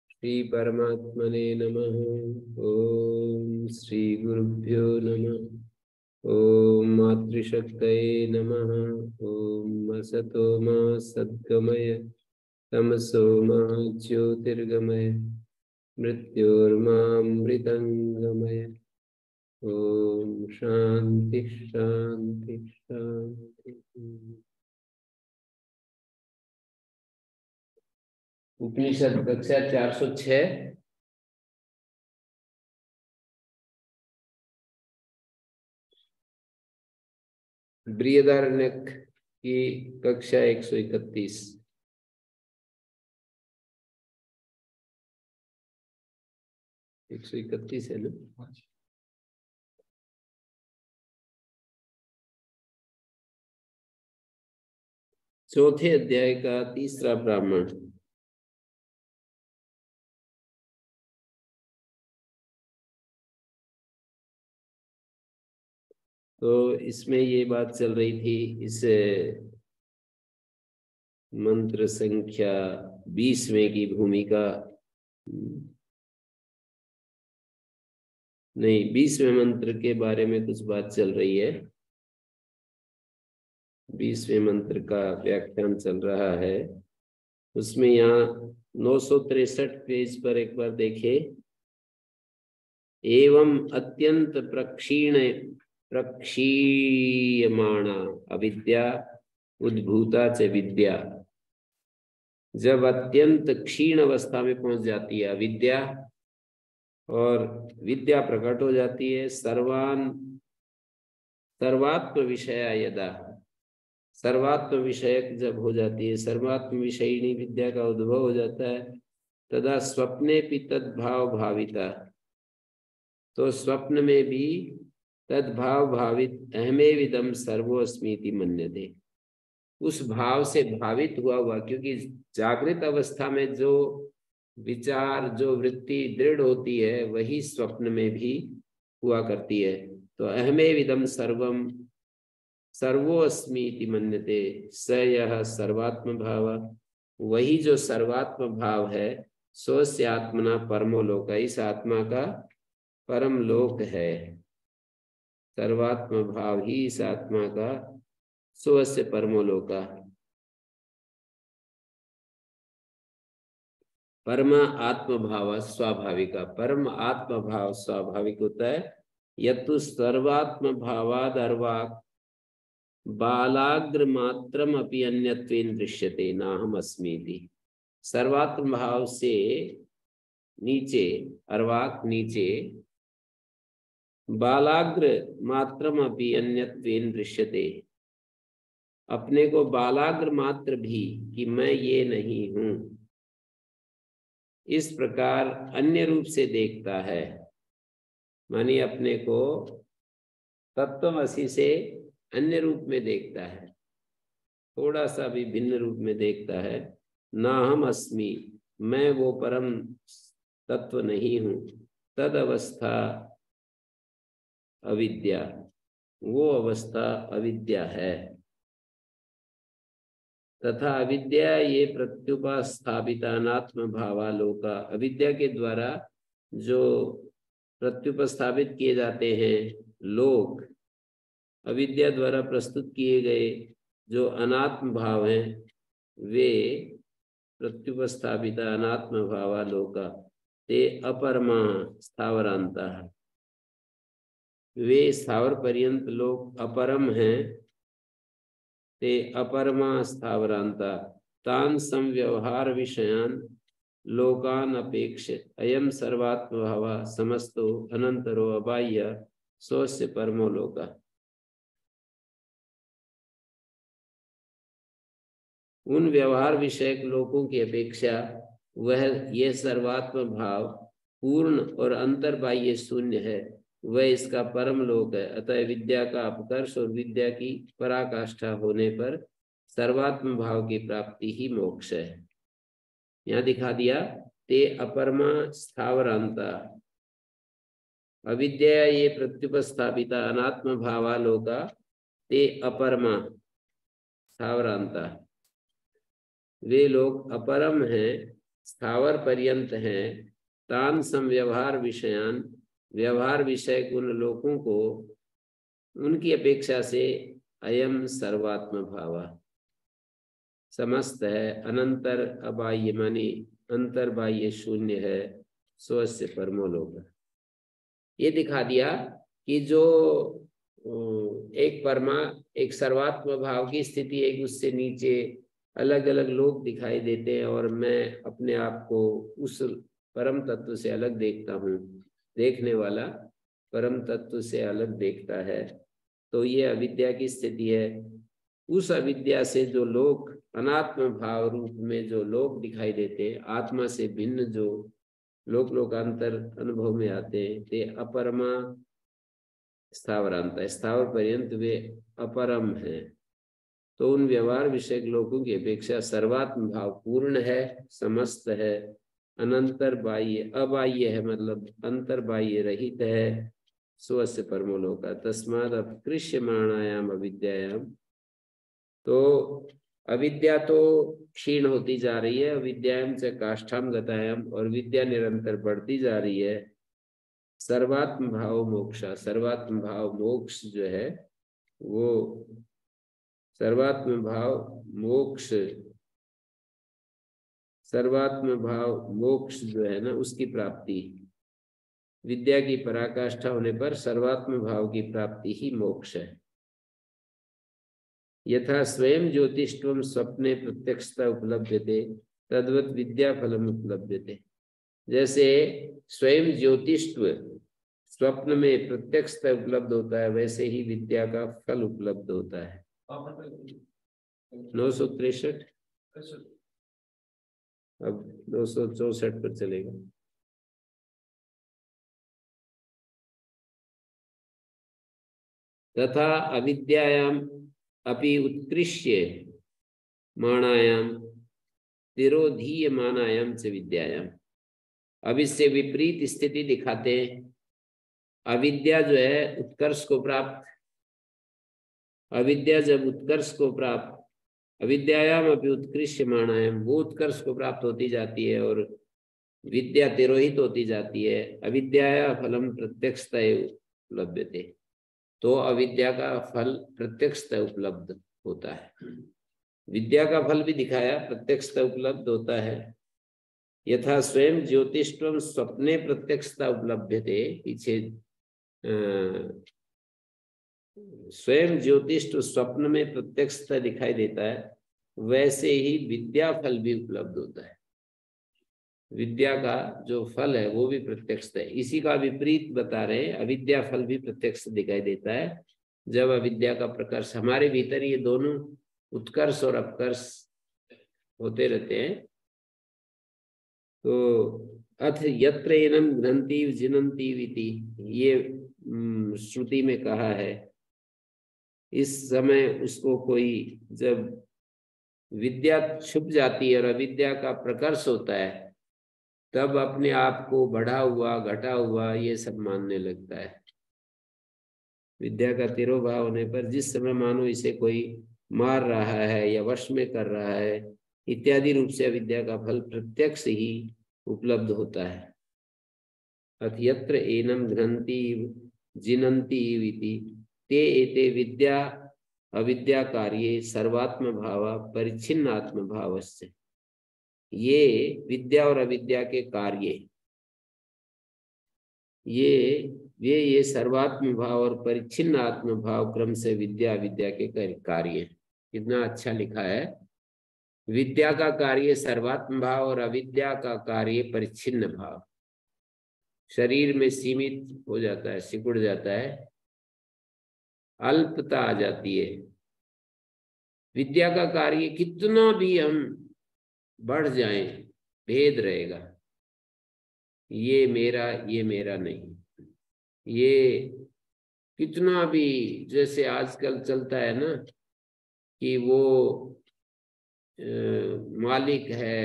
श्री परमात्मने नमः। ओम श्री गुरुभ्यो नमः। ओम मातृशक्तये नमः। ओम असतो मा सद्गमय तमसो मा ज्योतिर्गमय मृत्योर्मामृतंगमय। ओम शांति शांति शांति। उपनिषद कक्षा 406 बृहदारण्यक की कक्षा 131 131 है ना। चौथे अध्याय का तीसरा ब्राह्मण। तो इसमें ये बात चल रही थी, इस मंत्र संख्या 20वें की भूमिका नहीं, 20वें मंत्र के बारे में कुछ बात चल रही है। 20वें मंत्र का व्याख्यान चल रहा है। उसमें यहाँ 963 पेज पर एक बार देखे। एवं अत्यंत प्रक्षीयमाणा अविद्या उद्भूता च विद्या। जब अत्यंत क्षीण अवस्था में पहुंच जाती है अविद्या और विद्या प्रकट हो जाती है। सर्वात्म विषय यदा, सर्वात्म विषयक जब हो जाती है, सर्वात्म विषयिणी विद्या का उद्भव हो जाता है, तदा स्वप्ने भी तद्भाव भाविता। तो स्वप्न में भी तद्भाव भावित अहमेविदं सर्वोऽस्मीति मन्यते, उस भाव से भावित हुआ, क्योंकि जागृत अवस्था में जो विचार, जो वृत्ति दृढ़ होती है, वही स्वप्न में भी हुआ करती है। तो अहमेविदं सर्वम सर्वोऽस्मीति मन्यते, स यह सर्वात्म भाव, वही जो सर्वात्म भाव है, स्वस्य आत्मना परमो लोक, इस आत्मा का परम लोक है। सर्वात्म भाव ही इस आत्मा का स्वस्य परमो लोका। परम आत्म भाव स्वाभाविका, परम आत्म भाव स्वाभाविक होता है। यतु सर्वात्म भावाद अर्वाक बालाग्र मात्रम अपि अन्यत्वेन दृश्यते नाहम अस्मीति। सर्वात्म भाव से नीचे, अर्वाक नीचे, बालाग्र मात्रम अपि अन्यत्वेन दृश्यते, अपने को बालाग्र मात्र भी कि मैं ये नहीं हूं, इस प्रकार अन्य रूप से देखता है। मानिए अपने को तत्वमसि से अन्य रूप में देखता है, थोड़ा सा भी भिन्न रूप में देखता है। ना हम अस्मि, मैं वो परम तत्व नहीं हूं। तद अवस्था अविद्या, वो अवस्था अविद्या है। तथा अविद्या ये प्रत्युपस्थापित अनात्म भावालोका, अविद्या के द्वारा जो प्रत्युपस्थापित किए जाते हैं लोक, अविद्या द्वारा प्रस्तुत किए गए जो अनात्म भाव हैं, वे प्रत्युपस्थापित अनात्म भावालोका ते अपरमा स्थावरांता, वे स्थावर पर्यंत लोक अपरम हैं। ते अपरमा स्थावरांता तान संव्यवहार विषयान लोकान अपेक्ष अयम सर्वात्म भाव समस्तो अनंतरो अबाह्य स्वस्य परमो लोका। उन व्यवहार विषयक लोकों की अपेक्षा वह यह सर्वात्म भाव पूर्ण और अंतर्बाह्य शून्य है, वह इसका परम लोक है। अतः विद्या का अपकर्ष और विद्या की पराकाष्ठा होने पर सर्वात्म भाव की प्राप्ति ही मोक्ष है। यहाँ दिखा दिया, ते अपरमा स्थावरांता, अविद्या ये प्रत्युपस्थापिता अनात्म भावालोका ते अपरमा स्थावरांता, वे लोग अपरम हैं, स्थावर पर्यंत हैं, तान सम व्यवहार विषयान, व्यवहार विषय उन लोगों को उनकी अपेक्षा से अयम सर्वात्म भाव समस्त है, अनंतर अबाह्य मानी अंतर बाह्य शून्य है, स्वस्य परमो लोक। ये दिखा दिया कि जो एक सर्वात्म भाव की स्थिति, एक उससे नीचे अलग अलग लोग दिखाई देते हैं और मैं अपने आप को उस परम तत्व से अलग देखता हूँ, देखने वाला परम तत्व से अलग देखता है, तो ये अविद्या की स्थिति है। उस अविद्या से जो लोग अनात्म भाव रूप में जो लोग दिखाई देते हैं, आत्मा से भिन्न जो लोकांतर अनुभव में आते हैं, ते अपरमा स्थावरांत, स्थावर पर्यंत वे अपरम हैं। तो उन व्यवहार विषयक लोगों की अपेक्षा सर्वात्म भाव पूर्ण है, समस्त है, अनंतर बाह्य अबाह्य है, मतलब अंतर बाह्य रहित है, स्वस्य परमोलोक। तस्माद अपकृष्यमाणायाम अविद्यायाम, तो अविद्या तो क्षीण होती जा रही है, अविद्यायाम से काष्ठाम गतायाम, और विद्या निरंतर बढ़ती जा रही है। सर्वात्म भाव मोक्ष, सर्वात्म भाव मोक्ष जो है वो सर्वात्म भाव मोक्ष, सर्वात्म भाव मोक्ष जो है ना, उसकी प्राप्ति, विद्या की पराकाष्ठा होने पर सर्वात्म भाव की प्राप्ति ही मोक्ष है। यथा स्वयं ज्योतिष्वम स्वप्ने प्रत्यक्षता उपलब्धते तद्वत विद्या फलम उपलब्धते। जैसे स्वयं ज्योतिष्व स्वप्न में प्रत्यक्षता उपलब्ध होता है, वैसे ही विद्या का फल उपलब्ध होता है। 963, अब 264 पर चलेगा। तथा अविद्यायाम अपि उत्कृष्य मानायाम तिरोधीय मानायाम से विद्यायाम, अब इससे विपरीत स्थिति दिखाते हैं। अविद्या जो है उत्कर्ष को प्राप्त, अविद्या जब उत्कर्ष को प्राप्त, अविद्यायाम अपि उत्कृष्य मानायाम, वो उत्कर्ष को प्राप्त होती जाती है और विद्या तिरोहित होती जाती है। अविद्या फलम प्रत्यक्षता उपलब्धते, तो अविद्या का फल प्रत्यक्षता उपलब्ध होता है। विद्या का फल भी दिखाया, प्रत्यक्षता उपलब्ध होता है। यथा स्वयं ज्योतिष्वम स्वप्ने प्रत्यक्षता उपलब्धते, पीछे स्वयं ज्योतिष स्वप्न में प्रत्यक्षता दिखाई देता है, वैसे ही विद्या फल भी उपलब्ध होता है। विद्या का जो फल है वो भी प्रत्यक्ष है। इसी का विपरीत बता रहे हैं, अविद्या फल भी प्रत्यक्ष दिखाई देता है जब अविद्या का प्रकर्ष, हमारे भीतर ये दोनों उत्कर्ष और अपकर्ष होते रहते हैं। तो अथ यत्र एनम घ्नन्ति जिनन्ति विति, ये श्रुति में कहा है। इस समय उसको कोई जब विद्या छुप जाती है और अविद्या का प्रकर्ष होता है, तब अपने आप को बढ़ा हुआ घटा हुआ ये सब मानने लगता है। विद्या का तिरोभाव होने पर जिस समय मानो इसे कोई मार रहा है या वश में कर रहा है इत्यादि रूप से अविद्या का फल प्रत्यक्ष ही उपलब्ध होता है। अथ यत्र एनम घ्नन्ति जिनन्ति इति ते एते विद्या अविद्या कार्ये सर्वात्म भाव परिच्छिन्न आत्म भावस्य, ये विद्या और अविद्या के कार्य, ये सर्वात्म भाव और परिच्छिन्न आत्म भाव क्रम से विद्या अविद्या के कार्य। कितना अच्छा लिखा है, विद्या का कार्य सर्वात्म भाव और अविद्या का कार्य परिच्छिन्न भाव। शरीर में सीमित हो जाता है, सिकुड़ जाता है, अल्पता आ जाती है। विद्या का कार्य कितना भी हम बढ़ जाएं, भेद रहेगा, ये मेरा नहीं। ये कितना भी, जैसे आजकल चलता है ना कि वो मालिक है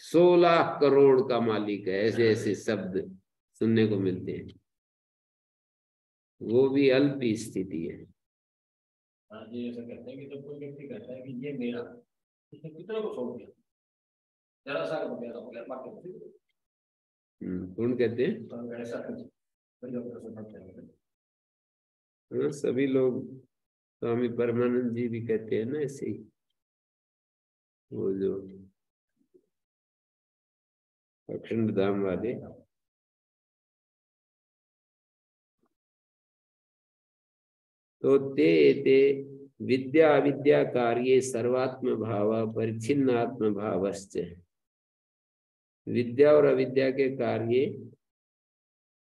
16 करोड़ का मालिक है, ऐसे ऐसे शब्द सुनने को मिलते हैं। वो भी अल्प स्थिति है। हाँ जी, ऐसा कहते हैं कि जब कोई व्यक्ति कहता है कि ये मेरा, उसने कितना को छोड़ दिया, जरा सा को मेरा हो गया, बाकी कौन कहते हैं? तो ऐसा कुछ हाँ, सभी लोग, स्वामी परमानंद जी भी कहते हैं ना ऐसे ही, वो जो अखंड धाम वाले। तो ते विद्या अविद्या कार्ये सर्वात्म भाव परिच्छिन्नात्म भावश्च। विद्या और अविद्या के कार्य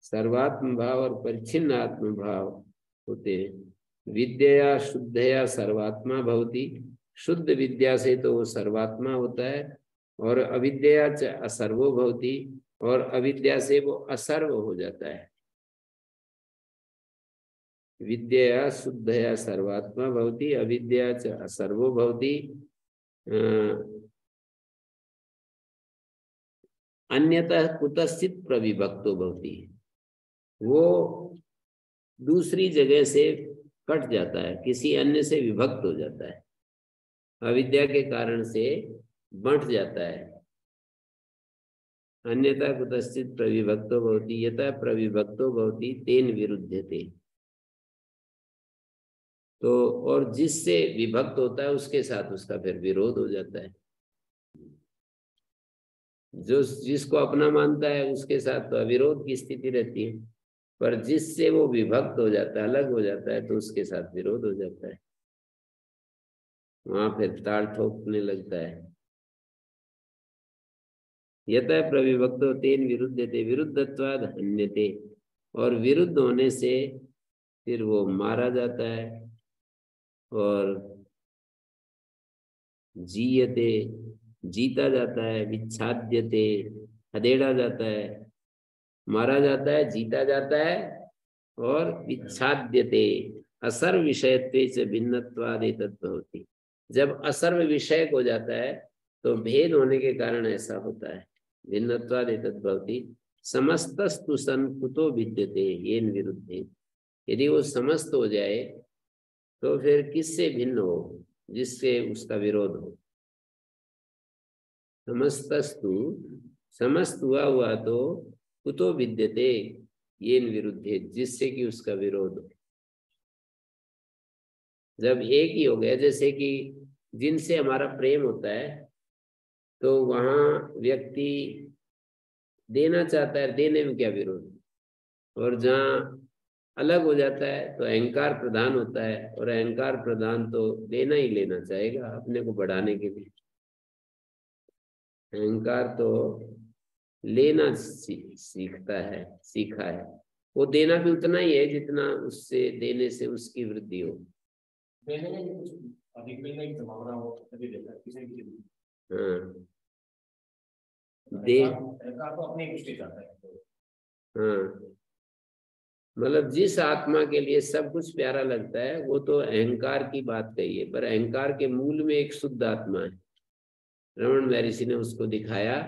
सर्वात्म भाव और परिच्छिन्न आत्म भाव होते हैं। विद्या शुद्धया सर्वात्मा भवति, शुद्ध विद्या से तो वो सर्वात्मा होता है, और अविद्या च असर्वो भवति, और अविद्या से वो असर्व हो जाता है। विद्या शुद्धया सर्वात्मा भवति, अविद्या च असर्वो भवति, अन्यतः कुतश्चित प्रविभक्तो भवति, वो दूसरी जगह से कट जाता है, किसी अन्य से विभक्त हो जाता है, अविद्या के कारण से बंट जाता है। अन्यथा कुतश्चित प्रविभक्तो भवति, यथा प्रविभक्तो भवति तेन विरुध्यते। तो और जिससे विभक्त होता है उसके साथ उसका फिर विरोध हो जाता है। जो जिसको अपना मानता है उसके साथ तो अविरोध की स्थिति रहती है, पर जिससे वो विभक्त हो जाता है, अलग हो जाता है, तो उसके साथ विरोध हो जाता है, वहां फिर ताल ठोकने लगता है। यतः प्रविभक्तो तेन विरुद्धते विरुद्धत्वाद हन्यते, और विरुद्ध होने से फिर वो मारा जाता है, और जीयते जीता जाता है, विच्छाद्यते खदेड़ा जाता है, मारा जाता है, जीता जाता है, और विच्छाद्यते असर्व विषयत्वे से भिन्नत्वाद एतद् भवति। जब असर्व विषयक हो जाता है तो भेद होने के कारण ऐसा होता है। भिन्नत्वाद एतद् भवति, समस्तस्तु सन कुतो विद्यते येन विरुद्धे। यदि वो समस्त हो जाए तो फिर किससे भिन्न हो, जिससे उसका विरोध हो। समस्तस्तु, समस्त हुआ तो कुतो विद्यते येन विरुद्धे, जिससे कि उसका विरोध हो। जब एक ही हो गया, जैसे कि जिनसे हमारा प्रेम होता है तो वहां व्यक्ति देना चाहता है, देने में क्या विरोध, और जहाँ अलग हो जाता है तो अहंकार प्रधान होता है, और अहंकार प्रधान तो देना ही लेना चाहेगा अपने को बढ़ाने के लिए। अहंकार तो लेना सीखता है, सीखा है, वो देना भी उतना ही है जितना उससे देने से उसकी वृद्धि हो। देने में कुछ अधिक मिलने की संभावना हो तभी देता है किसी भी चीज। हाँ दे अहंकार तो अपनी पुष्टि चाहता है। हाँ, मतलब जिस आत्मा के लिए सब कुछ प्यारा लगता है वो तो अहंकार की बात कही है, पर अहंकार के मूल में एक शुद्ध आत्मा है। रमन महर्षि ने उसको दिखाया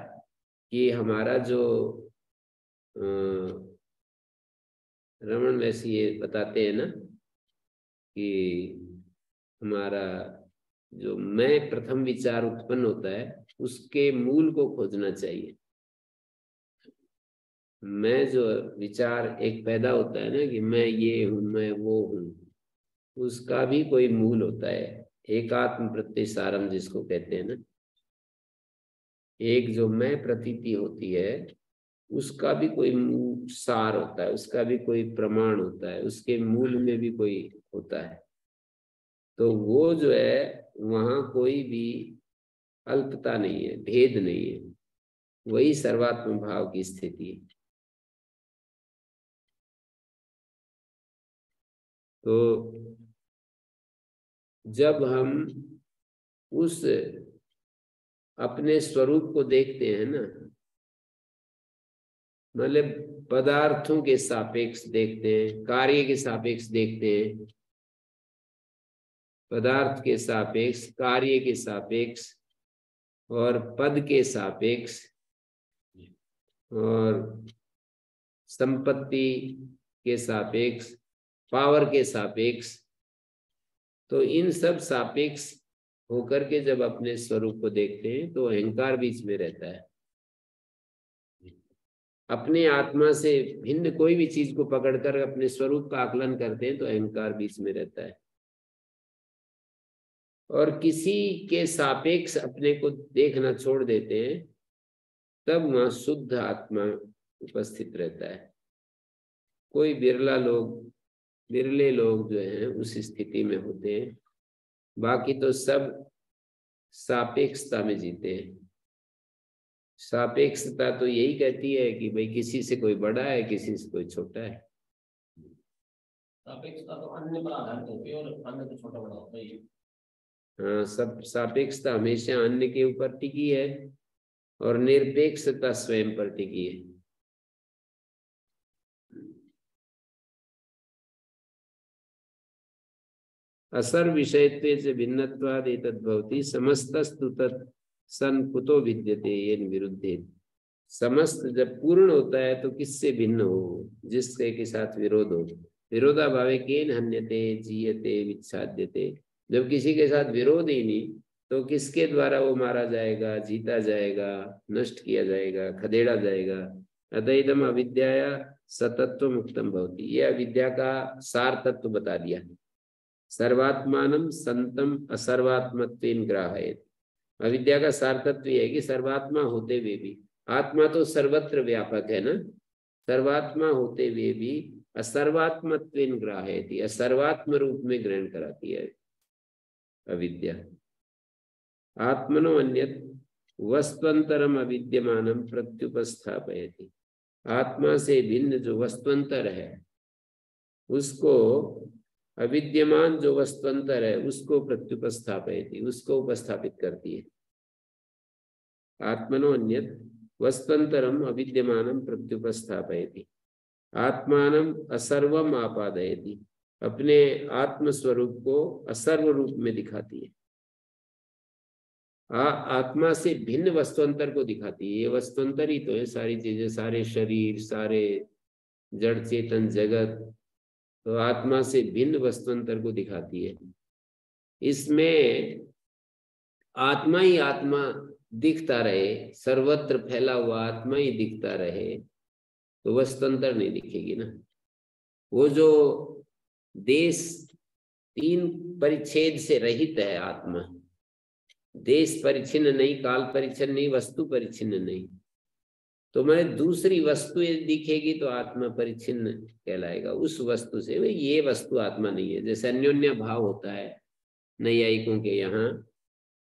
कि हमारा जो रमन महर्षि ये बताते हैं ना कि हमारा जो मैं प्रथम विचार उत्पन्न होता है उसके मूल को खोजना चाहिए। मैं जो विचार एक पैदा होता है ना कि मैं ये हूं, मैं वो हूं, उसका भी कोई मूल होता है। एकात्म प्रत्यय जिसको कहते हैं ना, एक जो मैं प्रतीति होती है उसका भी कोई सार होता है, उसका भी कोई प्रमाण होता है, उसके मूल में भी कोई होता है। तो वो जो है वहां कोई भी अल्पता नहीं है, भेद नहीं है, वही सर्वात्म भाव की स्थिति है। तो जब हम उस अपने स्वरूप को देखते हैं ना, मतलब पदार्थों के सापेक्ष देखते हैं, कार्य के सापेक्ष देखते हैं, पदार्थ के सापेक्ष, कार्य के सापेक्ष, और पद के सापेक्ष, और संपत्ति के सापेक्ष, पावर के सापेक्ष, तो इन सब सापेक्ष होकर के जब अपने स्वरूप को देखते हैं तो अहंकार बीच में रहता है। अपने आत्मा से भिन्न कोई भी चीज को पकड़कर अपने स्वरूप का आकलन करते हैं तो अहंकार बीच में रहता है। और किसी के सापेक्ष अपने को देखना छोड़ देते हैं तब वहां शुद्ध आत्मा उपस्थित रहता है। कोई बिरले लोग जो हैं उस स्थिति में होते हैं, बाकी तो सब सापेक्षता में जीते हैं। सापेक्षता तो यही कहती है कि भाई किसी से कोई बड़ा है, किसी से कोई छोटा है। सापेक्षता तो अन्य पर आधारित होती है और अन्य तो छोटा बड़ा होता ही है। हाँ, सब सापेक्षता हमेशा अन्य के ऊपर टिकी है और निरपेक्षता स्वयं पर टिकी है। असर विषयत्वे से भिन्नत्वाद एतद्भवति समस्तस्तु तत् सन कुतो विद्यते येन विरुद्धे। समस्त जब पूर्ण होता है तो किससे भिन्न हो? जिसके के साथ विरोध हो। विरोधाभावे केन हन्यते जीयते विच्छाद्यते। जब किसी के साथ विरोध ही नहीं तो किसके द्वारा वो मारा जाएगा, जीता जाएगा, नष्ट किया जाएगा, खदेड़ा जाएगा। अतएदम अविद्याया सतत्व मुक्तम भवति। ये अविद्या का सार तत्व बता दिया। सर्वात्मानं संतम असर्वात्मत्वेन ग्राहयेत्। अविद्या का सार तत्व है कि सर्वात्मा होते हुए भी, आत्मा तो सर्वत्र व्यापक है ना, सर्वात्मा होते हुए भी असर्वात्मत्वेन ग्राहयति, असर्वात्म रूप में ग्रहण कराती है अविद्या। आत्मनो अन्यत् वस्तुअंतरम अविद्यमानम प्रत्युपस्थापयति। आत्मा से भिन्न जो वस्तुअंतर है उसको, अविद्यमान जो वस्तुअंतर है उसको प्रत्युपस्थापयति, उसको उपस्थापित करती है। आत्मनो अन्यत् वस्तुअंतरम अविद्यमानम प्रत्युपस्थापयति। आत्मानम असर्वम आपादयति। अपने आत्म स्वरूप को असर्व रूप में दिखाती है। आत्मा से भिन्न वस्तुअंतर को दिखाती है। ये वस्तुअंतर ही तो है सारी चीजें, सारे शरीर, सारे जड़ चेतन जगत, तो आत्मा से भिन्न वस्तुअंतर को दिखाती है। इसमें आत्मा ही आत्मा दिखता रहे, सर्वत्र फैला हुआ आत्मा ही दिखता रहे तो वस्तुअंतर नहीं दिखेगी ना। वो जो देश तीन परिच्छेद से रहित है आत्मा, देश परिच्छिन्न नहीं, काल परिच्छिन्न नहीं, वस्तु परिच्छिन्न नहीं, तो मैं दूसरी वस्तु दिखेगी तो आत्मा परिच्छिन्न कहलाएगा उस वस्तु से। भाई ये वस्तु आत्मा नहीं है। जैसे अन्योन्य भाव होता है नैयायिकों के यहाँ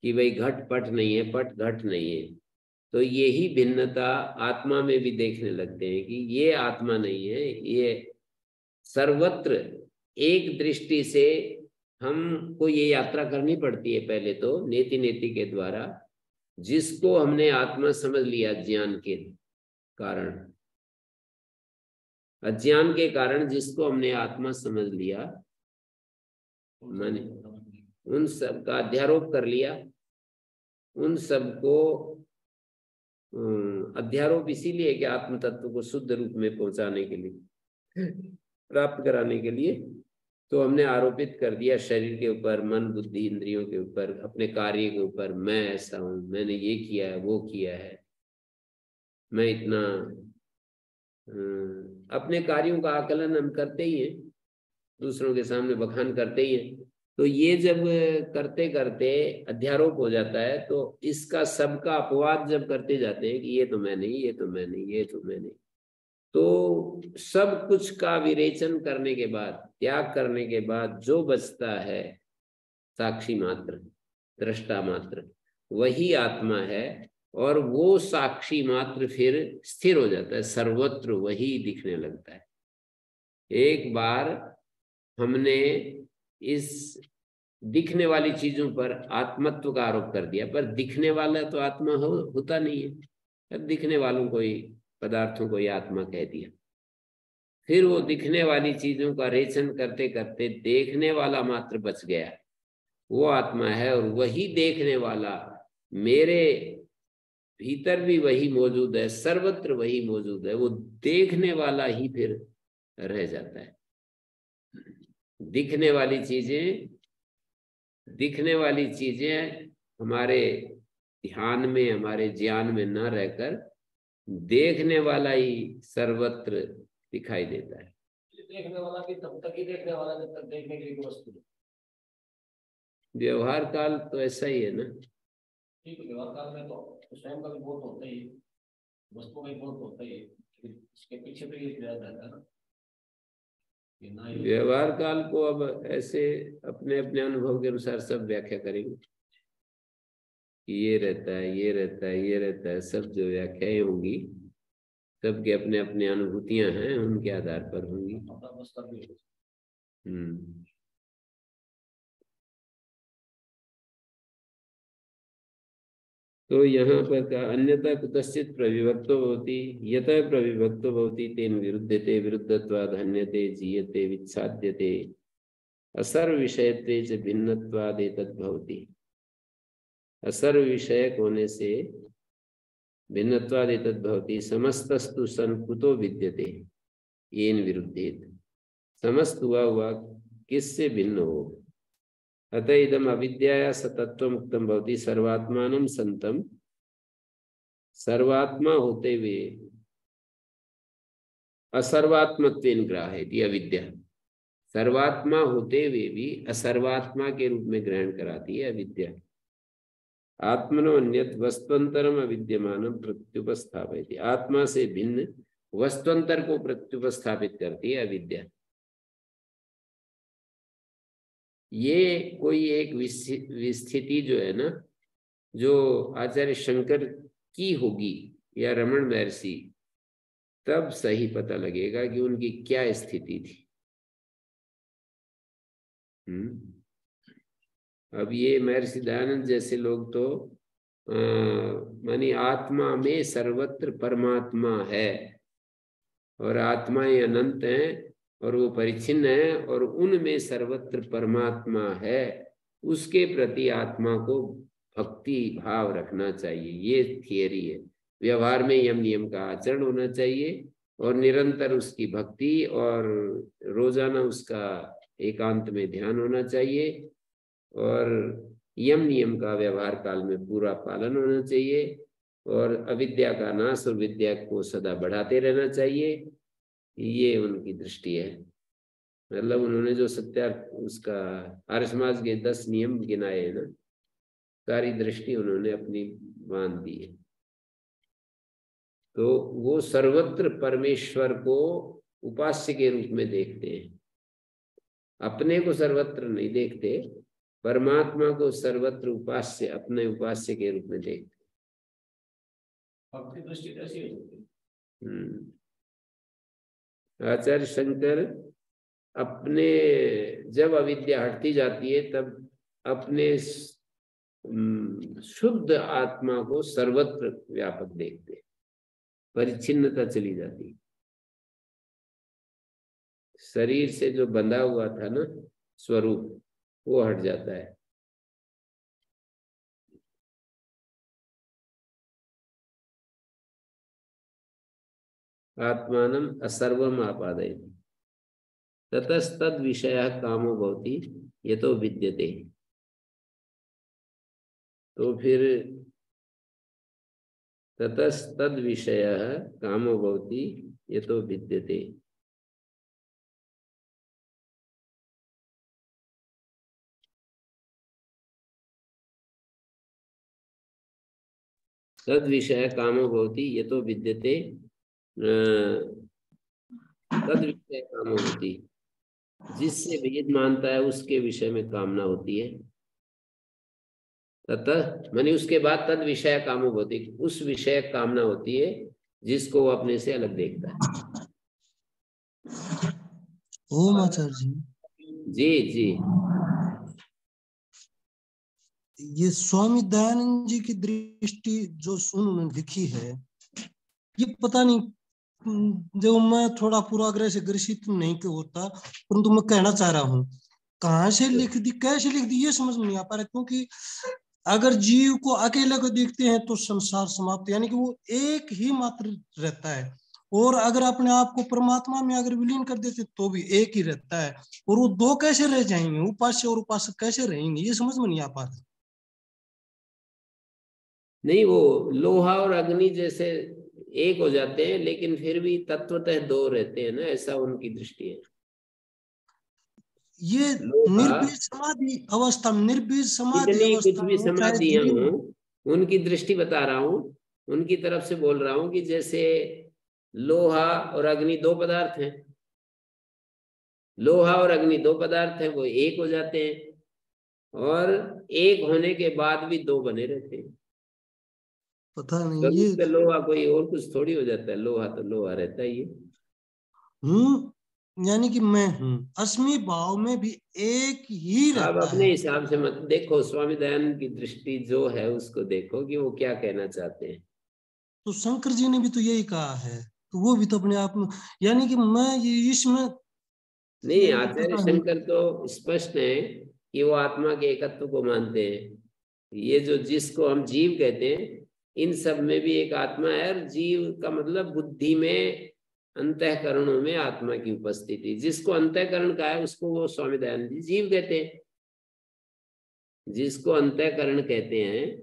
कि भाई घट पट नहीं है, पट घट नहीं है, तो यही भिन्नता आत्मा में भी देखने लगते हैं कि ये आत्मा नहीं है, ये सर्वत्र एक दृष्टि से हमको ये यात्रा करनी पड़ती है। पहले तो नेति नेति के द्वारा, जिसको हमने आत्मा समझ लिया ज्ञान के कारण, अज्ञान के कारण जिसको हमने आत्मा समझ लिया, माने उन सब का अध्यारोप कर लिया, उन सबको अध्यारोप इसीलिए कि आत्म तत्व को शुद्ध रूप में पहुंचाने के लिए, प्राप्त कराने के लिए, तो हमने आरोपित कर दिया शरीर के ऊपर, मन बुद्धि इंद्रियों के ऊपर, अपने कार्य के ऊपर। मैं ऐसा हूं, मैंने ये किया है, वो किया है, मैं इतना अपने कार्यों का आकलन हम करते ही हैं, दूसरों के सामने बखान करते ही हैं। तो ये जब करते करते अध्यारोप हो जाता है तो इसका सबका अपवाद जब करते जाते हैं कि ये तो मैं नहीं, ये तो मैं नहीं, ये तो मैं नहीं, तो सब कुछ का विरेचन करने के बाद, त्याग करने के बाद जो बचता है साक्षी मात्र, दृष्टा मात्र, वही आत्मा है। और वो साक्षी मात्र फिर स्थिर हो जाता है, सर्वत्र वही दिखने लगता है। एक बार हमने इस दिखने वाली चीजों पर आत्मत्व का आरोप कर दिया, पर दिखने वाला तो आत्मा होता नहीं है, अब दिखने वालों को ही, पदार्थों को ही आत्मा कह दिया। फिर वो दिखने वाली चीजों का रेचन करते करते देखने वाला मात्र बच गया, वो आत्मा है। और वही देखने वाला मेरे भीतर भी वही मौजूद है, सर्वत्र वही मौजूद है, वो देखने वाला ही फिर रह जाता है। दिखने वाली चीजें दिखने वाली चीजें हमारे ध्यान में, हमारे ज्ञान में न रहकर देखने वाला ही सर्वत्र दिखाई देता है। देखने वाला भी तब तक ही देखने वाला जब तक देखने के लिए वस्तु है। व्यवहार काल तो ऐसा ही है ना। ठीक है, व्यवहार काल में तो स्वयं का भी बोध होता ही है, वस्तु का भी बोध होता ही है, इसके पीछे तो ये किया जाता है ना। व्यवहार काल को अब ऐसे अपने अपने अनुभव के अनुसार सब व्याख्या करेंगे कि ये रहता है, ये रहता है, ये रहता है। सब जो व्याख्याएं होंगी सबके अपने अपने अनुभूतियां हैं, उनके आधार पर होंगी। तो यहाँ पर का अन्यथा कुतश्चित् प्रविभक्तो भवति, यतः प्रविभक्तो भवति तेन विरुध्यते, विरुद्धत्वाद् हन्यते, जीयते, विच्छाद्यते, असर्व विषयत्वे च भिन्नत्वाद् एतद् भवति। असर्व विषयक होने से भिन्नत्वाद् एतद् भवति। समस्तस्तु सन कुतो विद्यते येन विरुद्धेत। समस्त हुआ किससे भिन्न हो। अतः इदम अविद्याया सतत्वम् उक्तम भवति। सर्वात्मानं संतम, सर्वात्मा होते हुए असर्वात्मत्वेन ग्राह्यति। अविद्या सर्वात्मा होते हुए भी असर्वात्मा के रूप में ग्रहण कराती है अविद्या। आत्मनो अन्यत् वस्तुअंतरम अविद्यमानम प्रत्युपस्थापयति। आत्मा से भिन्न वस्तुअंतर को प्रत्युपस्थापित करती है अविद्या। ये कोई एक विस्थिति जो है ना, जो आचार्य शंकर की होगी या रमण महर्षि, तब सही पता लगेगा कि उनकी क्या स्थिति थी। अब ये महर्षि दयानंद जैसे लोग तो मानी आत्मा में सर्वत्र परमात्मा है और आत्माएं अनंत हैं और वो परिच्छिन्न है और उनमें सर्वत्र परमात्मा है, उसके प्रति आत्मा को भक्ति भाव रखना चाहिए। ये थियरी है। व्यवहार में यम नियम का आचरण होना चाहिए और निरंतर उसकी भक्ति और रोजाना उसका एकांत में ध्यान होना चाहिए और यम नियम का व्यवहार काल में पूरा पालन होना चाहिए और अविद्या का नाश और विद्या को सदा बढ़ाते रहना चाहिए। ये उनकी दृष्टि है। मतलब उन्होंने जो उसका आर्य समाज के 10 नियम गिनाए हैं ना, सारी दृष्टि उन्होंने अपनी बांध दी है। तो वो सर्वत्र परमेश्वर को उपास्य के रूप में देखते हैं, अपने को सर्वत्र नहीं देखते, परमात्मा को सर्वत्र उपास्य, अपने उपास्य के रूप में देखते। भक्ति दृष्टि कैसी होती है? आचार्य शंकर अपने जब अविद्या हटती जाती है तब अपने शुद्ध आत्मा को सर्वत्र व्यापक देखते, परिच्छिन्नता चली जाती। शरीर से जो बंधा हुआ था ना स्वरूप, वो हट जाता है। आत्मानम असर्वम आपादयति ततस्तद विषय कामो भवति यतो विद्यते। तो फिर ततस्तद विषय कामो भवति यतो विद्यते। तद विषय कामो भवति यतो विद्यते। तद विषय कामो भवति, जिससे भेद मानता है उसके विषय में कामना होती है। ततः मानी उसके बाद तद विषय कामो भवति, उस विषय कामना होती है जिसको वो अपने से अलग देखता है। ओम आचार्य जी। जी जी। ये स्वामी दयानंद जी की दृष्टि जो उन्होंने लिखी है, ये पता नहीं, जो मैं थोड़ा पूर्वाग्रह से ग्रसित नहीं होता, परंतु मैं कहना चाह रहा हूँ कहाँ से लिख दी, कैसे लिख दी, ये समझ में नहीं आ पा रहा। क्योंकि अगर जीव को अकेले को देखते हैं तो संसार समाप्त, यानी कि वो एक ही मात्र रहता है और अगर अपने आप को परमात्मा में अगर विलीन कर देते तो भी एक ही रहता है। और वो दो कैसे रह जाएंगे, उपास्य और उपासक कैसे रहेंगे, ये समझ में नहीं आ पा रहा। नहीं, वो लोहा और अग्नि जैसे एक हो जाते हैं, लेकिन फिर भी तत्वतः दो रहते हैं ना, ऐसा उनकी दृष्टि है। ये लोहा, निर्बीज समाधि अवस्था में, निर्बीज समाधि इतनी कुछ अवस्था भी में चाहे समाधियां जीव, हों, उनकी दृष्टि बता रहा हूं, उनकी तरफ से बोल रहा हूं कि जैसे लोहा और अग्नि दो पदार्थ हैं, लोहा और अग्नि दो पदार्थ हैं, वो एक हो जाते हैं, और एक होने के बाद भी दो बने रहते हैं। पता नहीं ये स्वरूप से लोहा कोई और कुछ थोड़ी हो जाता है, लोहा तो लोहा रहता ही है। हूँ, यानी कि मैं हूँ, अस्मि भाव में भी एक ही आप रहता अपने है। हिसाब से मत देखो, स्वामी दयानंद की दृष्टि जो है उसको देखो कि वो क्या कहना चाहते हैं। तो शंकर जी ने भी तो यही कहा है, तो वो भी तो अपने आप में, यानी कि मैं ये इसमें, नहीं, यानी कि आचार्य पता नहीं। शंकर तो स्पष्ट है कि वो आत्मा के एकत्व को मानते हैं। ये जो जिसको हम जीव कहते हैं, इन सब में भी एक आत्मा है, और जीव का मतलब बुद्धि में, अंतःकरणों में आत्मा की उपस्थिति। जिसको अंतःकरण का है उसको वो स्वामी दयानंद जी जीव कहते हैं। जिसको अंतःकरण कहते हैं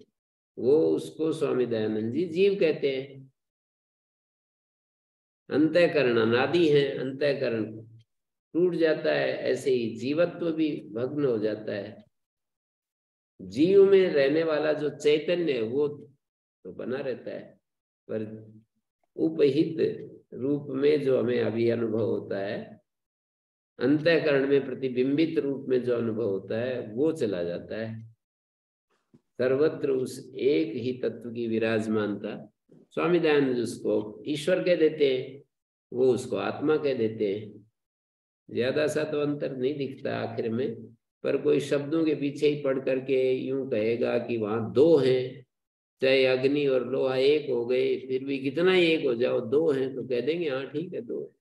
वो उसको स्वामी दयानंद जी जीव कहते हैं। अंतःकरण अनादि है, अंतःकरण टूट जाता है, ऐसे ही जीवत्व भी भग्न हो जाता है। जीव में रहने वाला जो चैतन्य है वो तो बना रहता है, पर उपहित रूप में जो हमें अभी अनुभव होता है, अंतःकरण में प्रतिबिंबित रूप में जो अनुभव होता है वो चला जाता है। सर्वत्र उस एक ही तत्व की विराजमानता, स्वामी दयानंद उसको ईश्वर कह देते हैं, वो उसको आत्मा कह देते हैं। ज्यादा सा तो अंतर नहीं दिखता आखिर में, पर कोई शब्दों के पीछे ही पढ़ करके यूं कहेगा कि वहां दो हैं, चाहे अग्नि और लोहा एक हो गए, फिर भी कितना ही एक हो जाओ, दो हैं तो कह देंगे हाँ ठीक है दो है।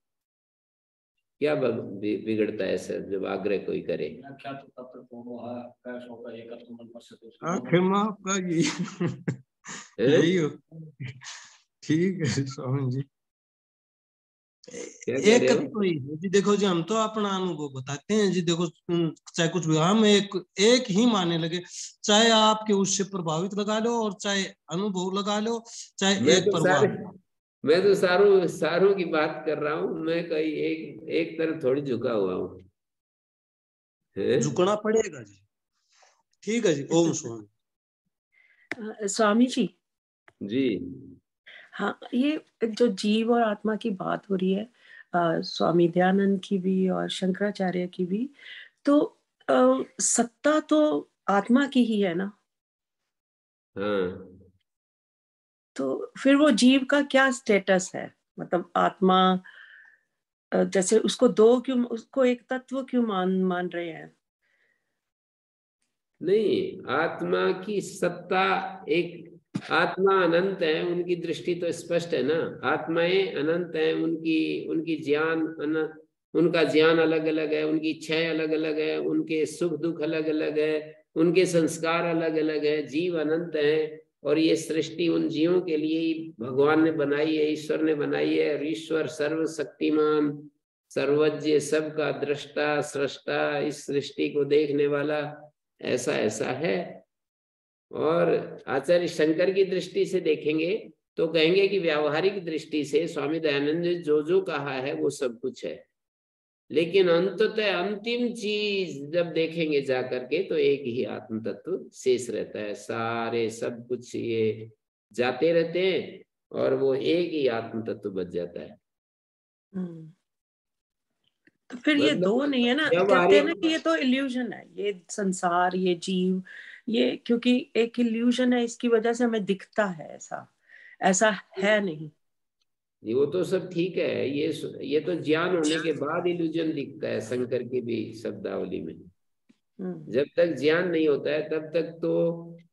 क्या बिगड़ता है सर जब आग्रह कोई करे। आखिर में आपका यही हैं? यही हो, ठीक है स्वामी जी। क्या कह एक रहे हो? तो ही है जी, देखो जी हम तो अपना अनुभव बताते हैं जी, देखो चाहे कुछ भी हम एक ही मानने लगे, चाहे आपके उससे प्रभावित लगा लो और चाहे अनुभव लगा लो, चाहे मैं एक तो प्रभाव। सारे मैं तो सारों सारों की बात कर रहा हूँ, मैं कहीं एक एक तरफ थोड़ी झुका हुआ हूँ। झुकना पड़ेगा जी। ठीक है जी, ओम स्वामी। स्वामी जी, जी हाँ, ये जो जीव और आत्मा की बात हो रही है, स्वामी दयानंद की भी और शंकराचार्य की भी, तो सत्ता तो आत्मा की ही है ना, हाँ। तो फिर वो जीव का क्या स्टेटस है? मतलब आत्मा, जैसे उसको दो क्यों, उसको एक तत्व क्यों मान रहे हैं? नहीं, आत्मा की सत्ता एक, आत्मा अनंत है, उनकी दृष्टि तो स्पष्ट है ना। आत्माएं अनंत हैं, उनकी उनकी ज्ञान उनका ज्ञान अलग अलग है, उनकी इच्छाएं अलग अलग है, उनके सुख दुख अलग अलग है, उनके संस्कार अलग अलग है। जीव अनंत है, और ये सृष्टि उन जीवों के लिए ही भगवान ने बनाई है, ईश्वर ने बनाई है। और ईश्वर सर्वशक्तिमान, सर्वज्ञ, सबका दृष्टा सृष्टा, इस सृष्टि को देखने वाला, ऐसा ऐसा है। और आचार्य शंकर की दृष्टि से देखेंगे तो कहेंगे कि व्यावहारिक दृष्टि से स्वामी दयानंद ने जो जो कहा है वो सब कुछ है, लेकिन अंततः अंतिम चीज जब देखेंगे जा करके तो एक ही आत्म तत्व शेष रहता है। सारे सब कुछ ये जाते रहते हैं और वो एक ही आत्म तत्व बच जाता है। तो फिर ये दो मतलब नहीं है ना, कहते हैं ना कि ये तो इल्यूजन है, ये संसार, ये जीव, ये क्योंकि एक इल्यूजन है, इसकी वजह से हमें दिखता है, ऐसा ऐसा है नहीं। वो तो सब ठीक है, ये तो ज्ञान होने के बाद इल्यूजन दिखता है शंकर की भी शब्दावली में। जब तक ज्ञान नहीं होता है तब तक तो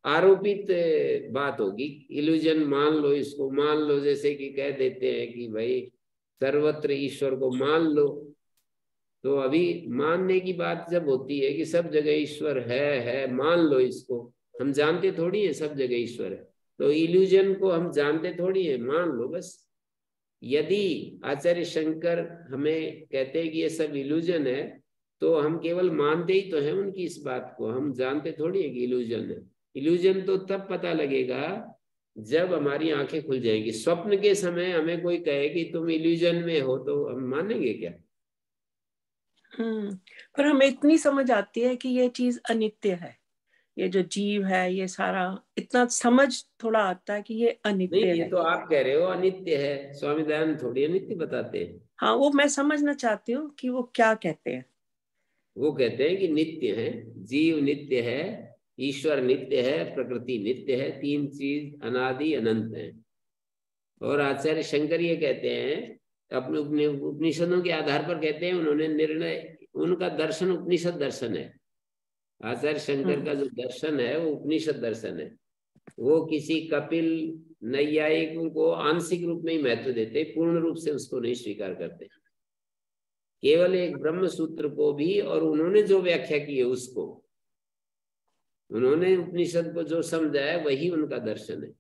आरोपित बात होगी। इल्यूजन मान लो, इसको मान लो, जैसे कि कह देते हैं कि भाई सर्वत्र ईश्वर को मान लो। तो अभी मानने की बात जब होती है कि सब जगह ईश्वर है, मान लो इसको, हम जानते थोड़ी है सब जगह ईश्वर है। तो इल्यूजन को हम जानते थोड़ी है, मान लो बस, यदि आचार्य शंकर हमें कहते हैं कि ये सब इल्यूजन है, तो हम केवल मानते ही तो हैं उनकी इस बात को, हम जानते थोड़ी है कि इल्यूजन है। इल्यूजन तो तब पता लगेगा जब हमारी आंखें खुल जाएंगी। स्वप्न के समय हमें कोई कहे कि तुम इल्यूजन में हो, तो हम मानेंगे क्या? पर हमें इतनी समझ आती है कि ये चीज अनित्य है, ये जो जीव है, ये सारा इतना समझ थोड़ा आता है कि ये अनित्य नहीं, ये है। तो आप कह रहे हो अनित्य है, स्वामी दयानंद थोड़ी अनित्य बताते हैं। हाँ, वो मैं समझना चाहती हूँ कि वो क्या कहते हैं। वो कहते हैं कि नित्य है, जीव नित्य है, ईश्वर नित्य है, प्रकृति नित्य है, तीन चीज अनादि अनंत है। और आचार्य शंकर ये कहते हैं, अपने अपने उपनिषदों के आधार पर कहते हैं, उन्होंने निर्णय, उनका दर्शन उपनिषद दर्शन है। आचार्य शंकर का जो दर्शन है वो उपनिषद दर्शन है। वो किसी कपिल नैयायिकों को आंशिक रूप में ही महत्व देते, पूर्ण रूप से उसको नहीं स्वीकार करते। केवल एक ब्रह्म सूत्र को भी, और उन्होंने जो व्याख्या की है उसको, उन्होंने उपनिषद को जो समझा है वही उनका दर्शन है।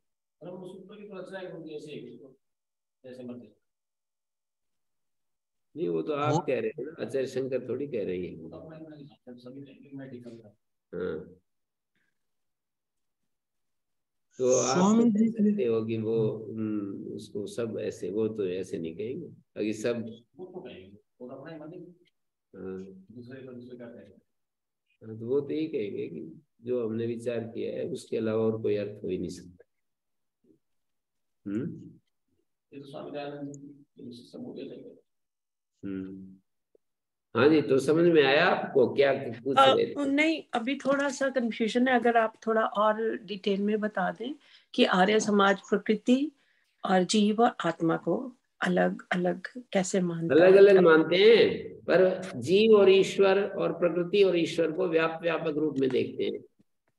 नहीं, वो तो आप कह रहे हैं ना, आचार्य शंकर थोड़ी कह रही है। हाँ, तो आप तो कह सकते हो कि वो उसको सब ऐसे, वो तो ऐसे नहीं कहेंगे अभी सब। हाँ, तो वो तो यही कहेंगे कि जो हमने विचार किया है उसके अलावा और कोई अर्थ हो ही नहीं सकता। हाँ जी, तो समझ में आया आपको क्या पूछ रहे थे? नहीं, अभी थोड़ा सा कंफ्यूजन है, अगर आप थोड़ा और डिटेल में बता दें कि आर्य समाज प्रकृति और जीव और आत्मा को अलग अलग कैसे मानता अलग है। अलग मानते हैं, पर जीव और ईश्वर और प्रकृति और ईश्वर को व्यापक रूप में देखते हैं।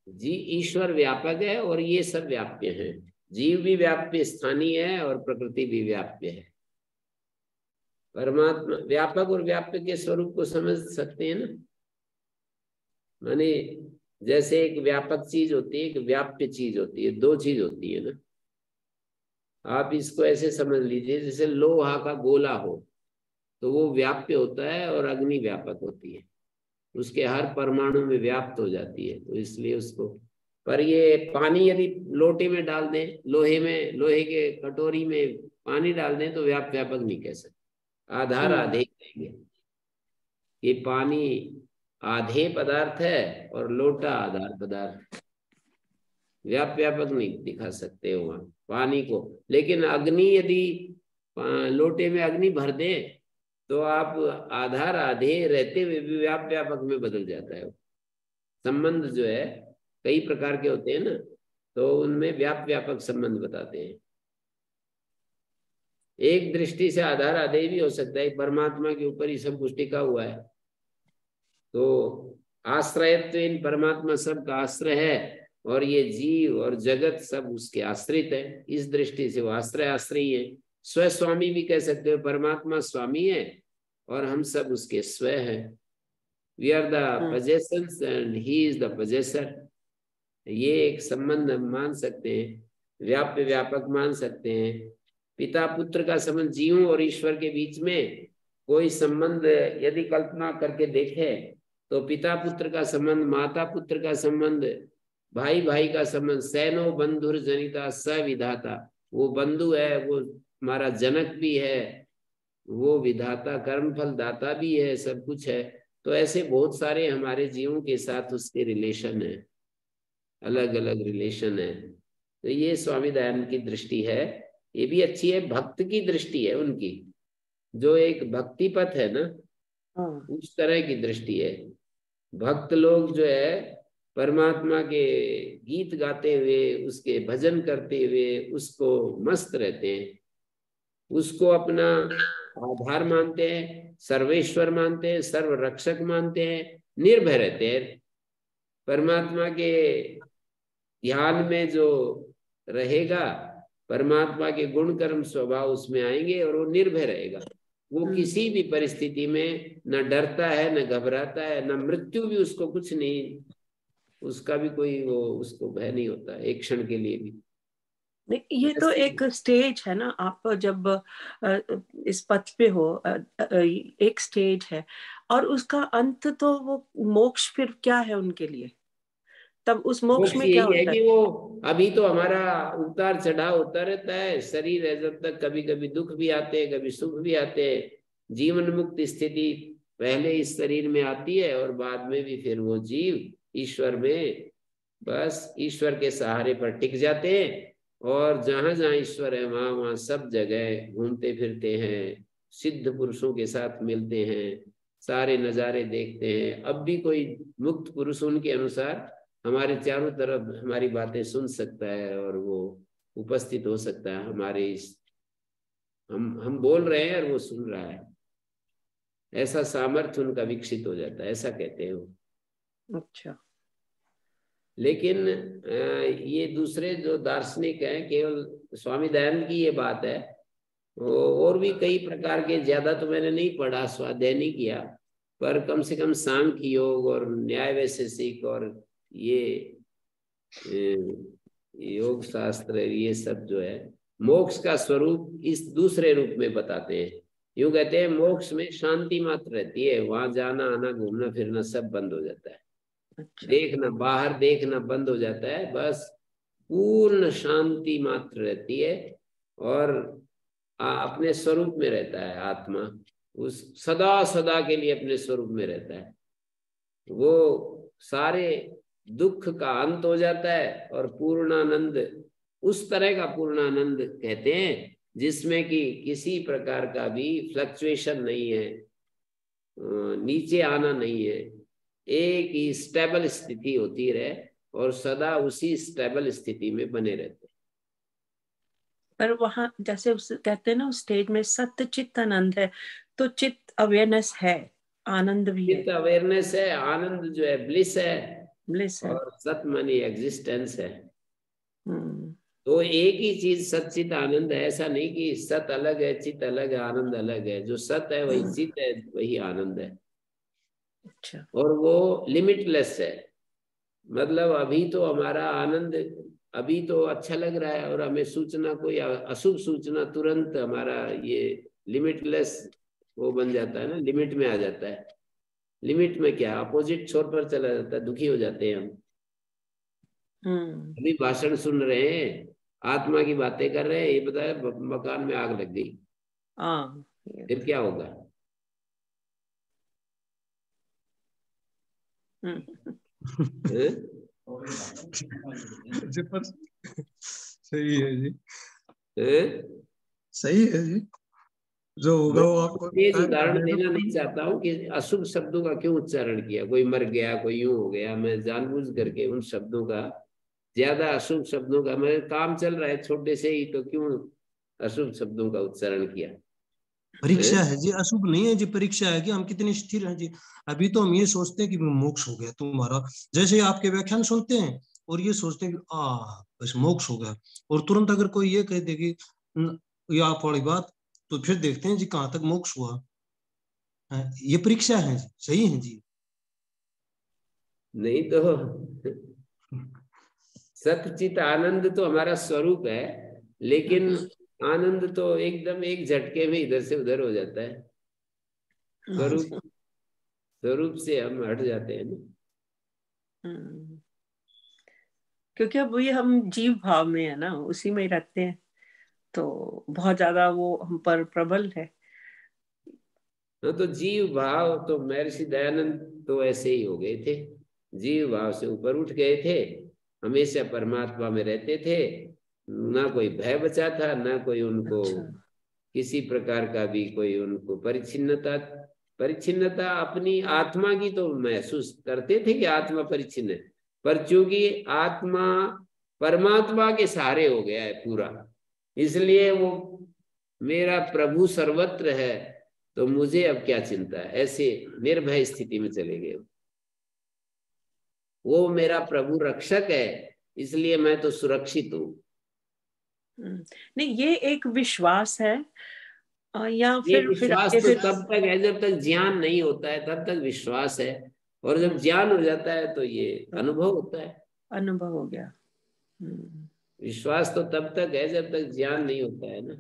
जी, ईश्वर व्यापक है और ये सब व्याप्य है। जीव भी व्याप्य स्थानीय है और प्रकृति भी व्याप्य है। परमात्मा व्यापक और व्याप्य के स्वरूप को समझ सकते हैं ना। माने जैसे एक व्यापक चीज होती है, एक व्याप्य चीज होती है, दो चीज होती है ना। आप इसको ऐसे समझ लीजिए, जैसे लोहा का गोला हो तो वो व्याप्य होता है और अग्नि व्यापक होती है, उसके हर परमाणु में व्याप्त हो जाती है, तो इसलिए उसको। पर ये पानी यदि लोटे में डाल दें, लोहे के कटोरी में पानी डाल दें, तो व्यापक नहीं कह सकते, आधार आधे कहेंगे। ये पानी आधे पदार्थ है और लोटा आधार पदार्थ, व्यापक नहीं दिखा सकते हो वहां पानी को। लेकिन अग्नि यदि लोटे में अग्नि भर दे तो आप आधार आधे रहते हुए भी व्यापक में बदल जाता है। संबंध जो है कई प्रकार के होते हैं ना, तो उनमें व्यापक संबंध बताते हैं। एक दृष्टि से आधार आधे भी हो सकता है, परमात्मा के ऊपर ही सब कुछ टिका हुआ है, तो आश्रयत्व इन परमात्मा सब का आश्रय है और ये जीव और जगत सब उसके आश्रित है। इस दृष्टि से वो आश्रयी है। स्वस्वामी भी कह सकते हो, परमात्मा स्वामी है और हम सब उसके स्व है। We are the possessions and he is the possessor। ये एक संबंध हम मान सकते हैं, व्यापक मान सकते हैं। पिता पुत्र का संबंध जीवों और ईश्वर के बीच में कोई संबंध यदि कल्पना करके देखे तो पिता पुत्र का संबंध, माता पुत्र का संबंध, भाई भाई का संबंध, सैनो बंधुर जनिता सविधाता, वो बंधु है, वो हमारा जनक भी है, वो विधाता कर्मफल दाता भी है, सब कुछ है। तो ऐसे बहुत सारे हमारे जीवों के साथ उसके रिलेशन है, अलग अलग रिलेशन है। तो ये स्वामी दयानंद की दृष्टि है, ये भी अच्छी है, भक्त की दृष्टि है उनकी, जो एक भक्ति पथ है ना, उस तरह की दृष्टि है। भक्त लोग जो है परमात्मा के गीत गाते हुए, उसके भजन करते हुए उसको मस्त रहते हैं, उसको अपना आधार मानते हैं, सर्वेश्वर मानते हैं, सर्व रक्षक मानते हैं, निर्भय रहते हैं। परमात्मा के ध्यान में जो रहेगा, परमात्मा के गुण कर्म स्वभाव उसमें आएंगे और वो निर्भय रहेगा। वो किसी भी परिस्थिति में न डरता है, न घबराता है, न मृत्यु भी उसको कुछ नहीं, उसका भी कोई वो उसको भय नहीं होता एक क्षण के लिए भी। नहीं, ये तो एक स्टेज है ना। आप जब इस पथ पे हो, एक स्टेज है, और उसका अंत तो वो मोक्ष फिर क्या है उनके लिए? तब उस मोक्ष मोक्ष में क्या यही है होता कि है? वो, अभी तो हमारा उतार चढ़ाव होता रहता है, शरीर है जब तक, कभी कभी दुख भी आते हैं, कभी सुख भी आते हैं। जीवन मुक्त स्थिति पहले इस शरीर में आती है और बाद में भी फिर वो जीव ईश्वर में, बस ईश्वर के सहारे पर टिक जाते हैं। और जहां जहां ईश्वर है वहां वहां सब जगह घूमते फिरते हैं, सिद्ध पुरुषों के साथ मिलते हैं, सारे नजारे देखते हैं। अब भी कोई मुक्त पुरुष उनके अनुसार हमारे चारों तरफ हमारी बातें सुन सकता है और वो उपस्थित हो सकता है हमारे इस, हम बोल रहे हैं और वो सुन रहा है। ऐसा सामर्थ्य उनका विकसित हो जाता है, ऐसा कहते हैं वो। अच्छा। लेकिन ये दूसरे जो दार्शनिक हैं, केवल स्वामी दयानंद की ये बात है, और भी कई प्रकार के, ज्यादा तो मैंने नहीं पढ़ा, स्वाध्याय नहीं किया, पर कम से कम सांख्य योग और न्याय वैशेषिक और ये योग शास्त्र, ये सब जो है मोक्ष का स्वरूप इस दूसरे रूप में बताते हैं। यूं कहते हैं मोक्ष में शांति मात्र रहती है, वहां जाना आना घूमना फिरना सब बंद हो जाता है। अच्छा। देखना, बाहर देखना बंद हो जाता है, बस पूर्ण शांति मात्र रहती है। और अपने स्वरूप में रहता है आत्मा, उस सदा सदा के लिए अपने स्वरूप में रहता है। वो सारे दुख का अंत हो जाता है और पूर्णानंद, उस तरह का पूर्णानंद कहते हैं जिसमें कि किसी प्रकार का भी फ्लक्चुएशन नहीं है, नीचे आना नहीं है, एक ही स्टेबल स्थिति होती रहे और सदा उसी स्टेबल स्थिति में बने रहते। पर वहां जैसे उस कहते हैं ना, उस स्टेज में सत्य चित्त आनंद है, तो चित्त अवेयरनेस है, आनंद भी है। चित्त अवेयरनेस है, आनंद जो है ब्लिस है, ब्लिस है। और सत मानी एग्जिस्टेंस है। हम्म। तो एक ही चीज सच्चित आनंद है, ऐसा नहीं कि सत अलग है चित अलग है आनंद अलग है। जो सत है वही चित है, वही आनंद है। अच्छा। और वो लिमिटलेस है। मतलब अभी तो हमारा आनंद, अभी तो अच्छा लग रहा है, और हमें सूचना, कोई अशुभ सूचना, तुरंत हमारा ये लिमिटलेस वो बन जाता है ना, लिमिट में आ जाता है। लिमिट में क्या, अपोजिट छोर पर चला जाता है, दुखी हो जाते हैं हम। अभी भाषण सुन रहे हैं, आत्मा की बातें कर रहे हैं, ये पता है मकान में आग लग गई, फिर क्या होगा? सही है जी, हैं? सही है जी, जो होगा वो आपको तेज उदाहरण देना नहीं चाहता हूँ कि अशुभ शब्दों का क्यों उच्चारण किया, कोई मर गया, कोई यूं हो गया। मैं जानबूझ करके उन शब्दों का, ज्यादा अशुभ शब्दों का, मैं काम चल रहा है छोटे से ही, तो क्यों अशुभ शब्दों का उच्चारण किया? परीक्षा है जी, अशुभ नहीं है जी, परीक्षा है कि हम कितने स्थिर हैं जी। अभी तो हम ये सोचते हैं कि मोक्ष हो गया तुम्हारा, जैसे आपके व्याख्यान सुनते हैं और ये सोचते हैं कि बस मोक्ष हो गया, और तुरंत अगर कोई ये कह दे कि ये आप वाली बात, तो फिर देखते हैं जी कहाँ तक मोक्ष हुआ है। ये परीक्षा है जी, सही है जी। नहीं तो सतचित आनंद तो हमारा स्वरूप है, लेकिन आनंद तो एकदम एक झटके में इधर से उधर हो जाता है। स्वरूप, स्वरूप से हम हट जाते हैं ना। क्योंकि अब ये हम जीव भाव में है ना, उसी में ही रहते हैं, तो बहुत ज्यादा वो हम पर प्रबल है। तो जीव भाव तो महर्षि दयानंद तो ऐसे ही हो गए थे, जीव भाव से ऊपर उठ गए थे, हमेशा परमात्मा में रहते थे। ना कोई भय बचा था, ना कोई उनको अच्छा। किसी प्रकार का भी कोई उनको परिच्छिन्नता। परिच्छिन्नता अपनी आत्मा की तो महसूस करते थे कि आत्मा परिच्छिन्न है, पर चूंकि आत्मा परमात्मा के सहारे हो गया है पूरा, इसलिए वो मेरा प्रभु सर्वत्र है, तो मुझे अब क्या चिंता है, ऐसे निर्भय स्थिति में चले गए। वो मेरा प्रभु रक्षक है, इसलिए मैं तो सुरक्षित हूं। नहीं, ये एक विश्वास है, या ये फिर विश्वास आगे तो फिर तब तक है जब तक ज्ञान नहीं होता है, तब तक विश्वास है, और जब ज्ञान हो जाता है तो ये अनुभव होता है। अनुभव हो गया। विश्वास तो तब तक है जब तक ज्ञान नहीं होता है ना।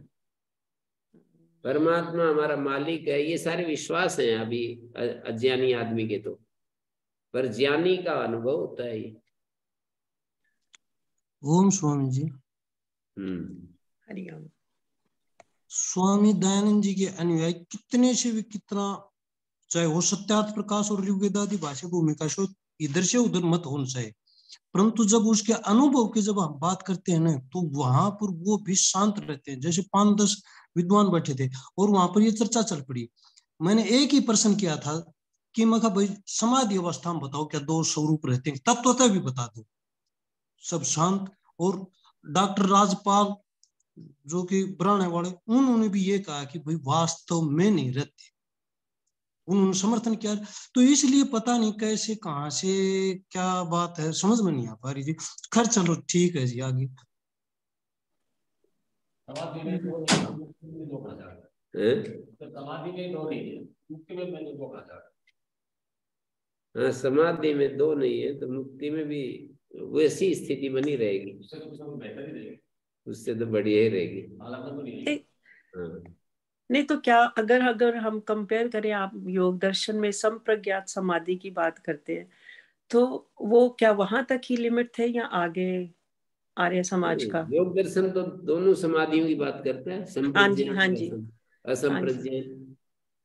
परमात्मा हमारा मालिक है, ये सारे विश्वास हैं अभी अज्ञानी आदमी के तो, पर ज्ञानी का अनुभव होता है ये। ओम स्वामी जी। हरिओम। स्वामी दयानंद जी के अनुयायी कितने से भी कितना, चाहे वो सत्यार्थ प्रकाश और ऋग्वेदादि भाष्य भूमिका से इधर से उधर मत होना चाहिए, परंतु जब उसके अनुभव की जब हम बात करते हैं ना, तो वहां पर वो भी शांत रहते हैं। जैसे 5-10 विद्वान बैठे थे और वहां पर ये चर्चा चल पड़ी। मैंने एक ही प्रश्न किया था कि मैं कहा भाई समाधि अवस्था में बताओ क्या दो स्वरूप रहते हैं, तत्वतः भी बता दो। सब शांत। और डॉक्टर राजपाल जो कि ब्राह्मण वाले, उन्होंने भी ये कहा कि भाई वास्तव में नहीं रहते, उन्होंने समर्थन किया। तो इसलिए पता नहीं कैसे कहां से क्या बात है, समझ में नहीं आ पा रही जी। खैर चलो ठीक है जी, आगे। समाधि में दो नहीं, मुक्ति में दो कहा जाता है। तो समाधि में दो नहीं है, मुक्ति में मैंने दो कहा जाता है। हाँ, समाधि में दो नहीं है तो मुक्ति में भी वैसी स्थिति बनी रहेगी, उससे तो कुछ बेहतर ही रहेगी, उससे तो बढ़िया ही रहेगी। हालांकि तो नहीं है। नहीं तो क्या अगर हम कंपेयर करें, आप योग दर्शन में संप्रज्ञात समाधि की बात करते हैं, तो वो क्या वहां तक ही लिमिट थे या आगे आर्य समाज का? योग दर्शन तो दोनों समाधियों की बात करता है, हाँ जी, संप्रज्ञात हाँ जी, हाँ जी, असंप्रज्ञात।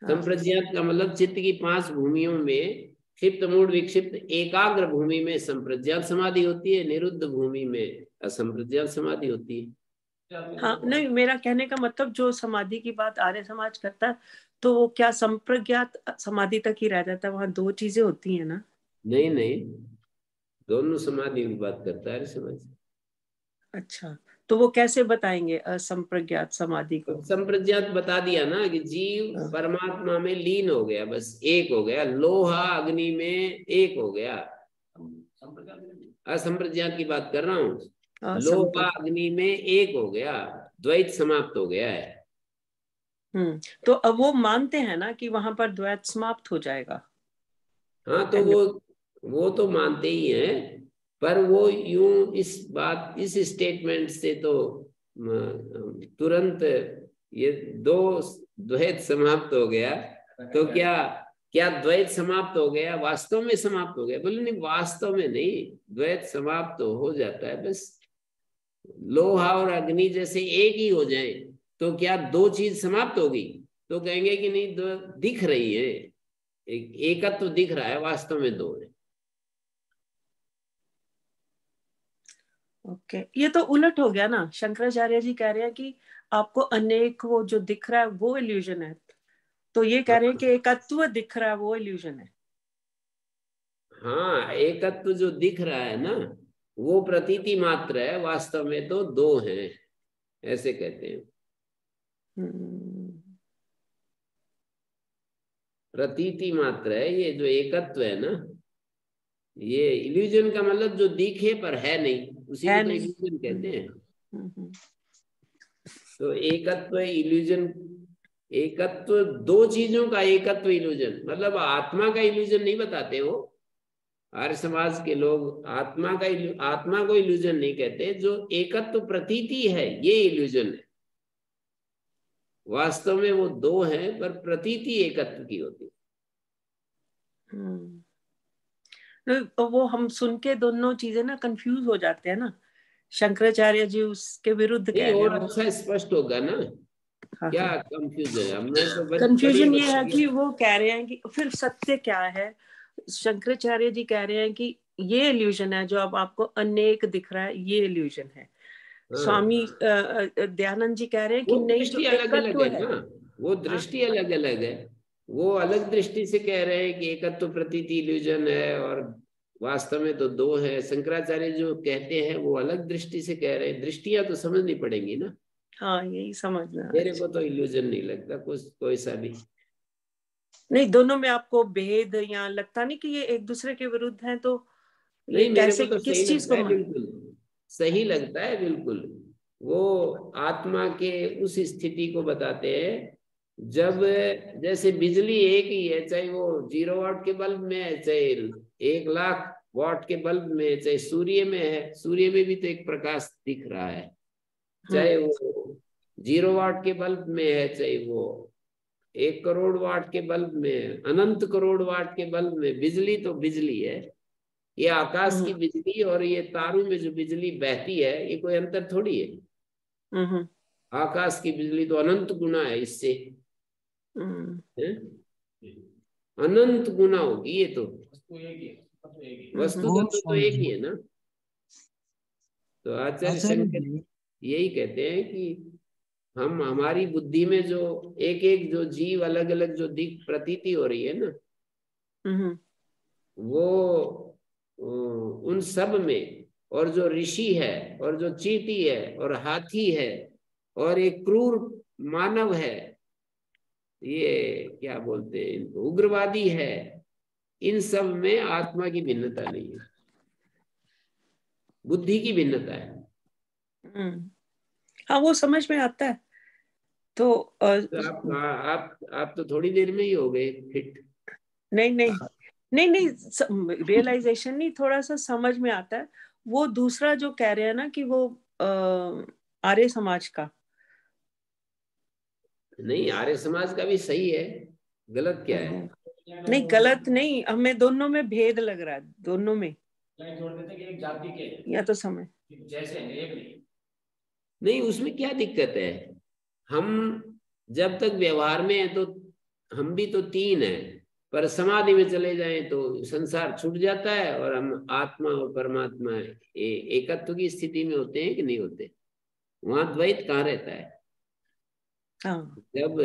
हाँ। संप्रज्ञात का मतलब चित्त की 5 भूमियों में क्षिप्त मूढ़ विक्षिप्त एकाग्र भूमि में संप्रज्ञात समाधि होती है, निरुद्ध भूमि में असंप्रज्ञात समाधि होती है। हाँ, नहीं, मेरा कहने का मतलब जो समाधि की बात आर्य समाज करता है, तो वो क्या संप्रज्ञात समाधि तक ही रह जाता है? वहां दो चीजें होती है ना? नहीं नहीं, दोनों समाधि की बात करता है समझ। अच्छा, तो वो कैसे बताएंगे असंप्रज्ञात समाधि को? संप्रज्ञात बता दिया ना कि जीव परमात्मा में लीन हो गया, बस एक हो गया, लोहा अग्नि में एक हो गया। असंप्रज्ञात की बात कर रहा हूँ, लोहा अग्नि में एक हो गया, द्वैत समाप्त हो गया है। तो अब वो मानते हैं ना कि वहां पर द्वैत समाप्त हो जाएगा। हाँ, तो वो तो मानते ही हैं, पर वो यूं इस स्टेटमेंट से तो तुरंत ये दो द्वैत समाप्त हो गया, तो क्या द्वैत समाप्त हो गया, वास्तव में समाप्त हो गया? बोले नहीं, वास्तव में नहीं, द्वैत समाप्त तो हो जाता है, बस लोहा और अग्नि जैसे एक ही हो जाए तो क्या दो चीज समाप्त होगी? तो कहेंगे कि नहीं, दो दिख रही है, एकत्व दिख रहा है, वास्तव में दो है। ओके, ये तो उलट हो गया ना। शंकराचार्य जी कह रहे हैं कि आपको अनेक वो जो दिख रहा है वो इल्यूजन है, तो ये कह रहे हैं कि एकत्व दिख रहा है वो इल्यूजन है। हाँ, एकत्व जो दिख रहा है ना, वो प्रतीति मात्र है, वास्तव में तो दो हैं, ऐसे कहते हैं। प्रतीति मात्र है ये जो एकत्व है ना, ये इल्यूजन का मतलब जो दिखे पर है नहीं, उसी को तो इल्यूजन कहते हैं। तो एकत्व इल्यूजन, एकत्व दो चीजों का एकत्व इल्यूजन, मतलब आत्मा का इल्यूजन नहीं बताते हो आर्य समाज के लोग। आत्मा को इल्यूजन नहीं कहते, जो एकत्व प्रतीति है ये इल्यूजन है। वास्तव में वो दो हैं, पर प्रतीति एकत्व की होती है। वो हम सुन के दोनों चीजें ना कंफ्यूज हो जाते हैं ना। शंकराचार्य जी उसके विरुद्ध कह रहे हैं। और अच्छा स्पष्ट होगा ना। हाँ, क्या कंफ्यूजन है? हमने तो कंफ्यूजन ये है कि वो कह रहे हैं कि फिर सत्य क्या है। शंकराचार्य जी कह रहे हैं कि ये इल्यूजन है, जो अब आपको अनेक दिख रहा है ये इल्यूजन है। स्वामी दयानंद जी कह रहे हैं कि नहीं, जो एकत्व है ना, वो दृष्टि अलग अलग है। वो अलग दृष्टि से कह रहे हैं कि एकत्व प्रतीति इल्यूजन है और वास्तव में तो दो है। शंकराचार्य जो कहते हैं वो अलग दृष्टि से कह रहे हैं। दृष्टियां तो समझनी पड़ेंगी ना। हाँ, यही समझना। मेरे को तो इल्यूजन नहीं लगता कुछ, कोई सा भी नहीं। दोनों में आपको भेद या लगता नहीं कि ये एक दूसरे के विरुद्ध हैं? तो ये नहीं, कैसे, मेरे को तो किस चीज को बिल्कुल सही लगता है, बिल्कुल। वो आत्मा के उस स्थिति को बताते हैं जब, जैसे बिजली एक ही है, चाहे वो 0 वाट के बल्ब में है, चाहे 1 लाख वॉट के बल्ब में, चाहे सूर्य में है, सूर्य में भी तो एक प्रकाश दिख रहा है, चाहे वो 0 वाट के बल्ब में है, चाहे वो 1 करोड़ वाट के बल्ब में, अनंत करोड़ वाट के बल्ब में, बिजली तो बिजली है। ये आकाश की बिजली और ये तारों में जो बिजली बहती है, ये कोई अंतर थोड़ी है। आकाश की बिजली तो अनंत गुना है इससे, अनंत गुना होगी ये तो। वस्तु तत्व तो एक ही है ना। तो आचार्य शंकर यही कहते हैं कि हम, हमारी बुद्धि में जो एक एक जो जीव अलग अलग जो दिख प्रतीति हो रही है ना, वो उन सब में, और जो ऋषि है और जो चींटी है और हाथी है और एक क्रूर मानव है, ये क्या बोलते हैं इनको, उग्रवादी है, इन सब में आत्मा की भिन्नता नहीं है, बुद्धि की भिन्नता है। हाँ, वो समझ में आता है। तो आप तो थोड़ी देर में ही हो गए फिट। नहीं नहीं नहीं नहीं, रियलाइजेशन नहीं, थोड़ा सा समझ में आता है। वो दूसरा जो कह रहे हैं ना कि वो आर्य समाज का, नहीं, आर्य समाज का भी सही है, गलत क्या है? नहीं गलत नहीं, हमें दोनों में भेद लग रहा है, दोनों में जोड़ देते कि एक जाति के या तो समय जैसे एक नहीं, उसमें क्या दिक्कत है? हम जब तक व्यवहार में है तो हम भी तो 3 हैं, पर समाधि में चले जाएं तो संसार छूट जाता है और हम आत्मा और परमात्मा एकत्व की स्थिति में होते हैं कि नहीं होते? वहां द्वैत कहाँ रहता है? जब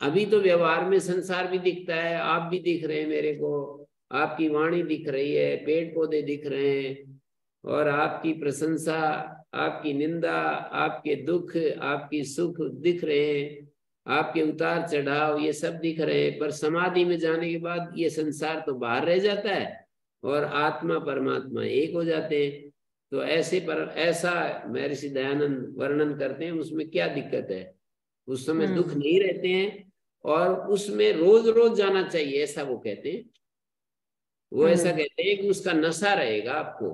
अभी तो व्यवहार में संसार भी दिखता है, आप भी दिख रहे हैं मेरे को, आपकी वाणी दिख रही है, पेड़ पौधे दिख रहे हैं, और आपकी प्रशंसा, आपकी निंदा, आपके दुख, आपकी सुख दिख रहे हैं, आपके उतार चढ़ाव, ये सब दिख रहे हैं। पर समाधि में जाने के बाद ये संसार तो बाहर रह जाता है और आत्मा परमात्मा एक हो जाते हैं। तो ऐसे पर ऐसा महर्षि दयानंद वर्णन करते हैं, उसमें क्या दिक्कत है? उस समय दुख नहीं रहते हैं और उसमें रोज रोज जाना चाहिए, ऐसा वो कहते हैं। वो ऐसा कहते हैं कि उसका नशा रहेगा आपको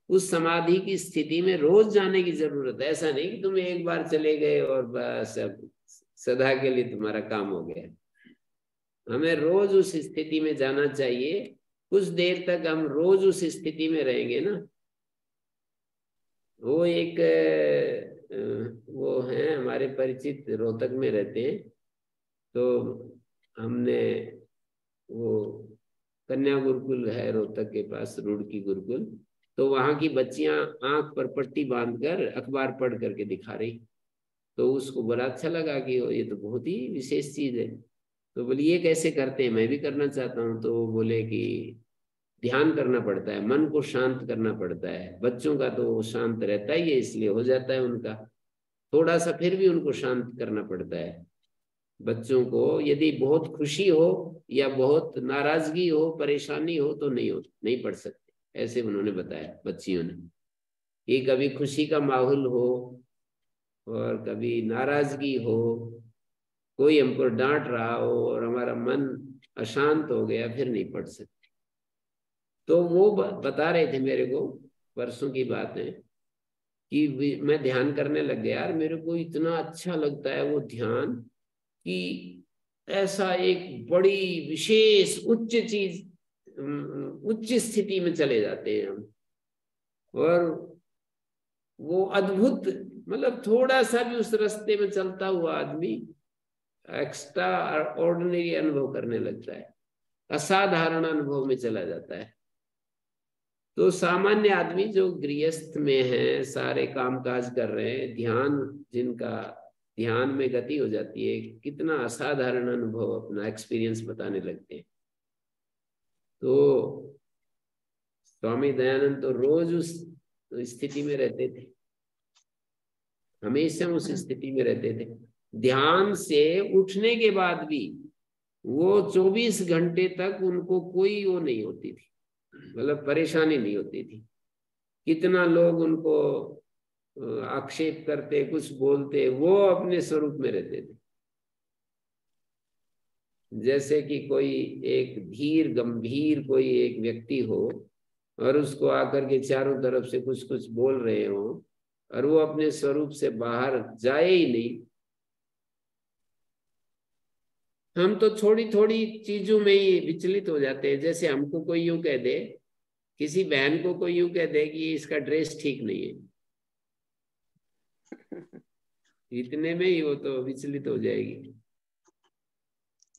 उस समाधि की स्थिति में रोज जाने की जरूरत है। ऐसा नहीं कि तुम एक बार चले गए और बस अब सदा के लिए तुम्हारा काम हो गया। हमें रोज उस स्थिति में जाना चाहिए। कुछ देर तक हम रोज उस स्थिति में रहेंगे ना। वो एक वो है हमारे परिचित, रोहतक में रहते हैं, तो हमने वो कन्या गुरुकुल है रोहतक के पास, रुड़की गुरुकुल, तो वहां की बच्चियां आंख पर पट्टी बांधकर अखबार पढ़ करके दिखा रही, तो उसको बड़ा अच्छा लगा कि ये तो बहुत ही विशेष चीज है। तो बोली ये कैसे करते हैं, मैं भी करना चाहता हूँ। तो बोले कि ध्यान करना पड़ता है, मन को शांत करना पड़ता है। बच्चों का तो शांत रहता ही है, इसलिए हो जाता है उनका, थोड़ा सा फिर भी उनको शांत करना पड़ता है। बच्चों को यदि बहुत खुशी हो या बहुत नाराजगी हो, परेशानी हो, तो नहीं पढ़ सकते, ऐसे उन्होंने बताया बच्चियों ने। कि कभी खुशी का माहौल हो और कभी नाराजगी हो, कोई हमको डांट रहा हो और हमारा मन अशांत हो गया, फिर नहीं पढ़ सकते। तो वो बता रहे थे मेरे को, परसों की बात है, कि मैं ध्यान करने लग गया यार, मेरे को इतना अच्छा लगता है वो ध्यान, कि ऐसा एक बड़ी विशेष उच्च चीज, उच्च स्थिति में चले जाते हैं हम। और वो अद्भुत, मतलब थोड़ा सा भी उस रास्ते में चलता हुआ आदमी एक्स्ट्रा ऑर्डिनरी अनुभव करने लगता है, असाधारण अनुभव में चला जाता है। तो सामान्य आदमी जो गृहस्थ में है, सारे कामकाज कर रहे हैं, जिनका ध्यान में गति हो जाती है, कितना असाधारण अनुभव अपना एक्सपीरियंस बताने लगते हैं। तो स्वामी दयानंद तो रोज उस स्थिति में रहते थे, हमेशा उस स्थिति में रहते थे। ध्यान से उठने के बाद भी वो 24 घंटे तक उनको कोई वो नहीं होती थी, मतलब परेशानी नहीं होती थी। कितना लोग उनको आक्षेप करते, कुछ बोलते, वो अपने स्वरूप में रहते थे। जैसे कि कोई एक धीर गंभीर कोई एक व्यक्ति हो और उसको आकर के चारों तरफ से कुछ कुछ बोल रहे हो और वो अपने स्वरूप से बाहर जाए ही नहीं। हम तो थोड़ी थोड़ी चीजों में ही विचलित हो जाते हैं। जैसे हमको कोई यूं कह दे, किसी बहन को कोई यूं कह दे कि इसका ड्रेस ठीक नहीं है, इतने में ही वो तो विचलित हो जाएगी।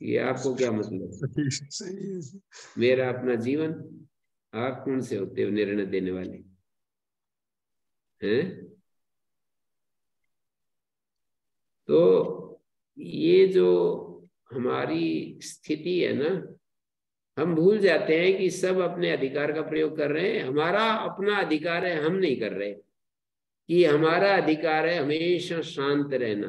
ये आपको क्या मतलब? मेरा अपना जीवन, आप कौन से होते हो निर्णय देने वाले हैं? तो ये जो हमारी स्थिति है ना, हम भूल जाते हैं कि सब अपने अधिकार का प्रयोग कर रहे हैं। हमारा अपना अधिकार है, हम नहीं कर रहे। कि हमारा अधिकार है हमेशा शांत रहना।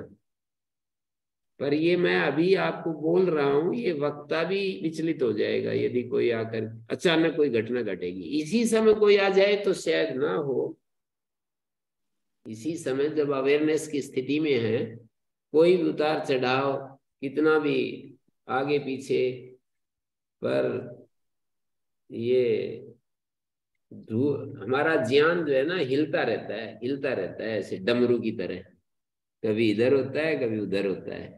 पर ये मैं अभी आपको बोल रहा हूं, ये वक्ता भी विचलित हो जाएगा यदि कोई आकर अचानक कोई घटना घटेगी। इसी समय कोई आ जाए तो शायद ना हो। इसी समय जब अवेयरनेस की स्थिति में है, कोई भी उतार चढ़ाव कितना भी आगे पीछे, पर ये हमारा ज्ञान जो है ना हिलता रहता है, हिलता रहता है ऐसे डमरू की तरह। कभी इधर होता है, कभी उधर होता है।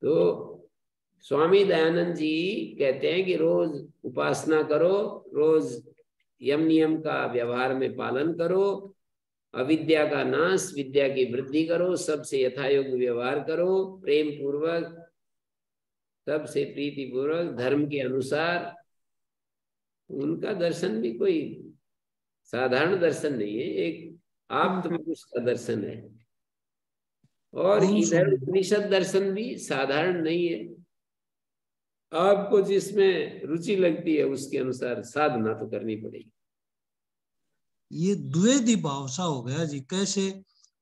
तो स्वामी दयानंद जी कहते हैं कि रोज उपासना करो, रोज यम नियम का व्यवहार में पालन करो, अविद्या का नाश, विद्या की वृद्धि करो, सबसे यथायोग्य व्यवहार करो, प्रेम पूर्वक, सबसे प्रीति पूर्वक, धर्म के अनुसार। उनका दर्शन भी कोई साधारण दर्शन नहीं है, एक आत्मपुरुष का दर्शन है। और इधर उपनिषद दर्शन भी साधारण नहीं है। आपको जिसमें रुचि लगती है उसके अनुसार साधना तो करनी पड़ेगी। ये द्वैधी भाव सा हो गया जी। कैसे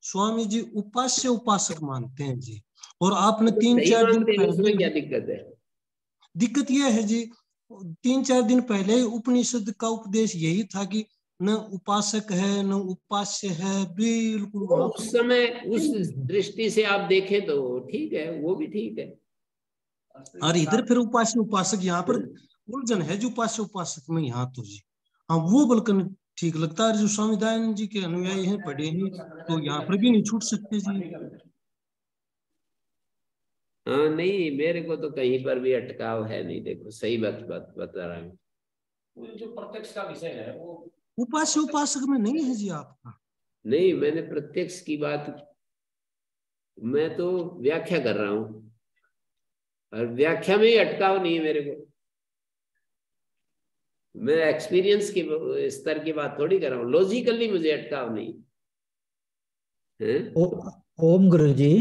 स्वामी जी उपास्य उपासक मानते हैं जी, और आपने तो 3-4 दिन उसमें पहले, क्या दिक्कत है? दिक्कत यह है जी 3-4 दिन पहले उपनिषद का उपदेश यही था कि न उपासक है न उपास्य है, बिल्कुल वहां उस समय उस दृष्टि से आप देखें तो ठीक है, वो भी ठीक है। और इधर फिर उपास्य उपासक, यहाँ पर उलझन है जो उपास्य उपासक में। यहाँ तो जी हाँ वो बल्कि ठीक लगता है। जो स्वामी दयानंद जी के अनुयायी हैं, पढ़े हैं, तो यहाँ पर भी नहीं छूट सकते जी। हाँ नहीं, मेरे को तो कहीं पर भी अटकाव है नहीं। देखो सही बात बता रहा हूँ। जो प्रत्यक्ष का विषय है वो उपास्य उपासक में नहीं है जी आपका। नहीं, मैंने प्रत्यक्ष की बात, मैं तो व्याख्या कर रहा हूँ और व्याख्या में ही अटकाव नहीं है मेरे को। मैं एक्सपीरियंस की स्तर की बात थोड़ी कर रहा हूँ, लॉजिकली मुझे अटकाव नहीं है। ओम गुरु जी,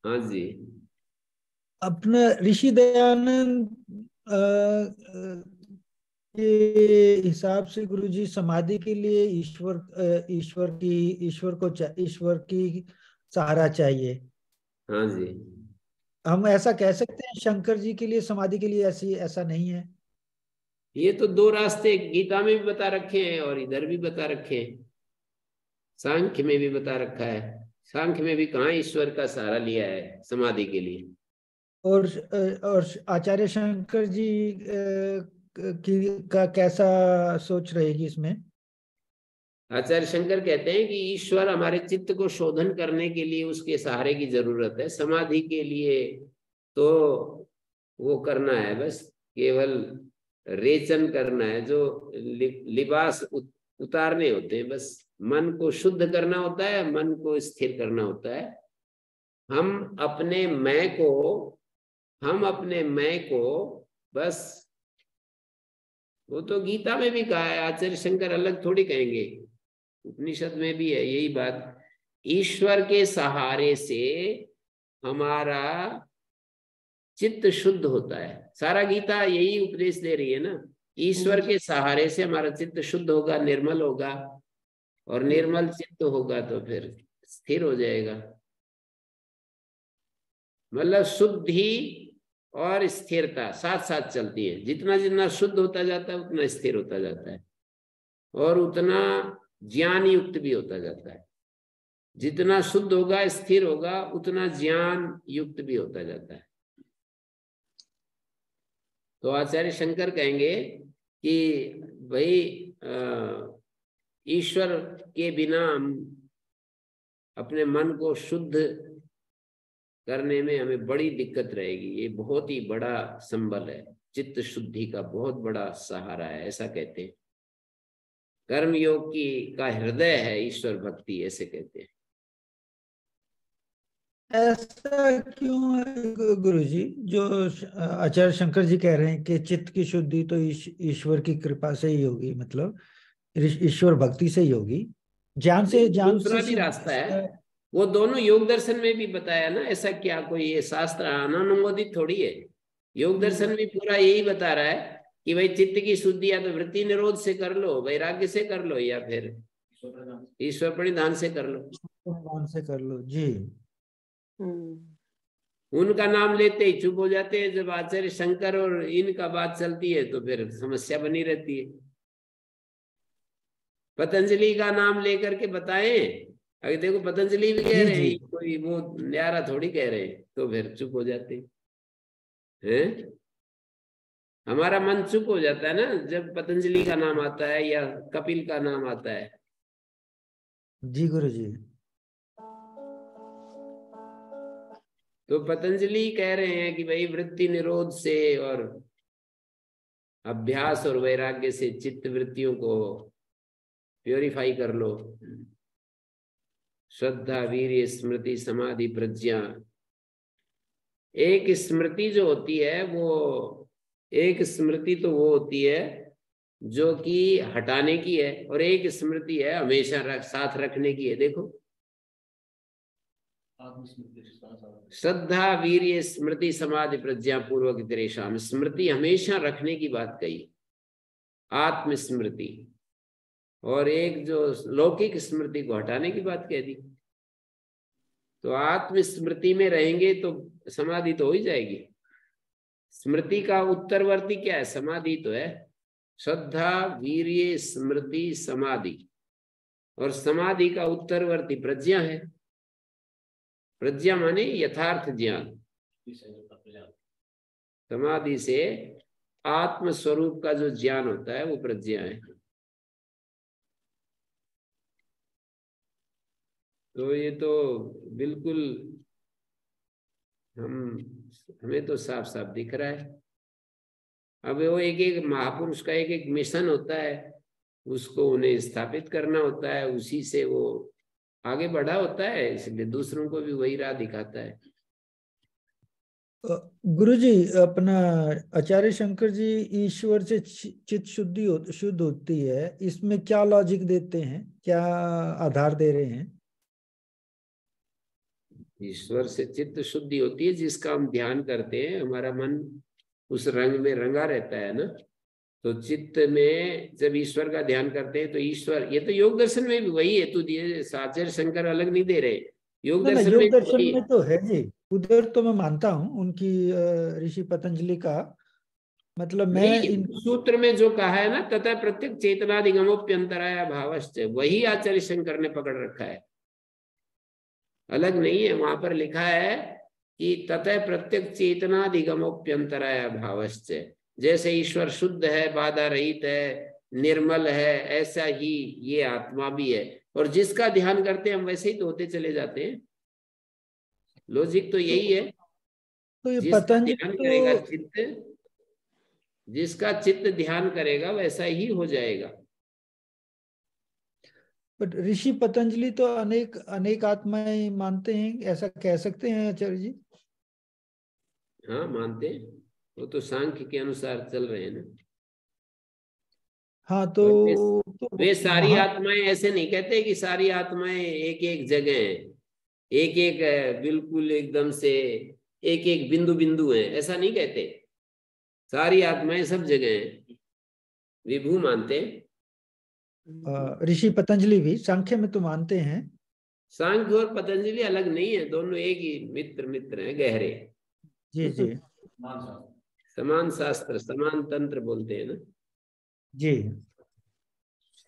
हाँ जी। अपना ऋषि दयानंद के हिसाब से गुरु जी समाधि के लिए ईश्वर की सहारा चाहिए। हाँ जी। हम ऐसा कह सकते हैं शंकर जी के लिए समाधि के लिए ऐसा नहीं है? ये तो दो रास्ते गीता में भी बता रखे हैं और इधर भी बता रखे हैं, सांख्य में भी बता रखा है। सांख्य में भी कहाँ ईश्वर का सहारा लिया है समाधि के लिए। और आचार्य शंकर जी का कैसा सोच रहेगी इसमें? आचार्य शंकर कहते हैं कि ईश्वर हमारे चित्त को शोधन करने के लिए उसके सहारे की जरूरत है। समाधि के लिए तो वो करना है, बस केवल रेचन करना है, जो लिबास उतारने होते हैं, बस मन को शुद्ध करना होता है, मन को स्थिर करना होता है। हम अपने मैं को बस, वो तो गीता में भी कहा है, आचार्य शंकर अलग थोड़ी कहेंगे, उपनिषद में भी है यही बात। ईश्वर के सहारे से हमारा चित्त शुद्ध होता है। सारा गीता यही उपदेश दे रही है ना। ईश्वर के सहारे से हमारा चित्त शुद्ध होगा, निर्मल होगा, और निर्मल चित्त होगा तो फिर स्थिर हो जाएगा। मतलब शुद्धि और स्थिरता साथ साथ चलती है। जितना जितना शुद्ध होता जाता है उतना स्थिर होता जाता है, और उतना ज्ञान युक्त भी होता जाता है। जितना शुद्ध होगा, स्थिर होगा, उतना ज्ञान युक्त भी होता जाता है। तो आचार्य शंकर कहेंगे कि भाई ईश्वर के बिना हम अपने मन को शुद्ध करने में हमें बड़ी दिक्कत रहेगी। ये बहुत ही बड़ा संबल है, चित्त शुद्धि का बहुत बड़ा सहारा है, ऐसा कहते हैं। कर्मयोग की का हृदय है ईश्वर भक्ति, ऐसे कहते हैं। ऐसा क्यों है गुरुजी, जो आचार्य शंकर जी कह रहे हैं कि चित्त की शुद्धि तो ईश्वर की कृपा से ही होगी, मतलब ईश्वर भक्ति से ही होगी, ज्ञान से दूसरा भी रास्ता है, वो दोनों योग दर्शन में भी बताया ना। ऐसा क्या कोई ये शास्त्र अनानुमोदित थोड़ी है, योग दर्शन भी पूरा यही बता रहा है कि भाई चित्त की शुद्धि या तो वृत्ति निरोध से कर लो, वैराग्य से कर लो, या फिर ईश्वर प्रणिधान से कर लो। प्रणिधान से कर लो जी। उनका नाम लेते ही चुप हो जाते हैं। जब आचार्य शंकर और इनका बात चलती है तो फिर समस्या बनी रहती है। पतंजलि का नाम लेकर के बताएं, अगर देखो पतंजलि भी कह रहे हैं, कोई वो न्यारा थोड़ी कह रहे हैं, तो फिर चुप हो जाते हैं। हमारा मन चुप हो जाता है ना जब पतंजलि का नाम आता है या कपिल का नाम आता है। जी गुरु जी। तो पतंजलि कह रहे हैं कि भाई वृत्ति निरोध से और अभ्यास और वैराग्य से चित्त वृत्तियों को प्योरीफाई कर लो। श्रद्धा, वीर्य, स्मृति, समाधि, प्रज्ञा। एक स्मृति जो होती है वो, एक स्मृति तो वो होती है जो कि हटाने की है, और एक स्मृति है हमेशा साथ रखने की है। देखो, श्रद्धा, वीर्य, स्मृति, समाधि, प्रज्ञा पूर्वक इतरेषाम। स्मृति हमेशा रखने की बात कही, आत्मस्मृति, और एक जो लौकिक स्मृति को हटाने की बात कह दी। तो आत्मस्मृति में रहेंगे तो समाधि तो हो ही जाएगी। स्मृति का उत्तरवर्ती क्या है? समाधि तो है। श्रद्धा, वीर्य, स्मृति, समाधि, और समाधि का उत्तरवर्ती प्रज्ञा है। प्रज्ञा माने यथार्थ ज्ञान। समाधि से आत्म स्वरूप का जो ज्ञान होता है वो प्रज्ञा है। तो ये तो बिल्कुल हमें तो साफ साफ दिख रहा है। अब वो एक एक महापुरुष का एक एक मिशन होता है, उसको उन्हें स्थापित करना होता है, उसी से वो आगे बढ़ा होता है, इसलिए दूसरों को भी वही राह दिखाता है। गुरुजी, अपना आचार्य शंकर जी ईश्वर से चित्त शुद्ध होती है, इसमें क्या लॉजिक देते हैं, क्या आधार दे रहे हैं? ईश्वर से चित्त शुद्धि होती है जिसका हम ध्यान करते हैं, हमारा मन उस रंग में रंगा रहता है ना। तो चित्त में जब ईश्वर का ध्यान करते हैं तो ईश्वर, ये तो योग दर्शन में भी वही है, तो आचार्य शंकर अलग नहीं दे रहे। योग दर्शन में तो है जी, उधर तो मैं मानता हूँ उनकी ऋषि पतंजलि का, मतलब मैं सूत्र में जो कहा है ना, तथा प्रत्येक चेतनादिगमोप्यंतराय भावश्च, वही आचार्य शंकर ने पकड़ रखा है, अलग नहीं है। वहां पर लिखा है कि तथा प्रत्येक चेतनादिगमोप्यंतराय भावश्च, जैसे ईश्वर शुद्ध है, बाधा रहित है, निर्मल है, ऐसा ही ये आत्मा भी है। और जिसका ध्यान करते हैं हम वैसे ही तो होते चले जाते हैं। लॉजिक तो यही है। तो ये जिसका ध्यान करेगा चित्त, जिसका चित्त ध्यान करेगा वैसा ही हो जाएगा। बट ऋषि पतंजलि तो अनेक आत्माएं मानते हैं, ऐसा कह सकते हैं आचार्य जी? हाँ मानते हैं, वो तो सांख्य के अनुसार चल रहे हैं ना। हाँ तो वे सारी आत्माएं ऐसे नहीं कहते कि सारी आत्माएं एक एक जगह है, एक एक बिल्कुल एकदम से एक एक बिंदु बिंदु है, ऐसा नहीं कहते। सारी आत्माएं सब जगह हैं, विभू मानते हैं। ऋषि पतंजलि भी सांख्य में तो मानते हैं। सांख्य और पतंजलि अलग नहीं है, दोनों एक ही मित्र हैं, गहरे। जी जी। समान शास्त्र, समान तंत्र बोलते हैं ना जी।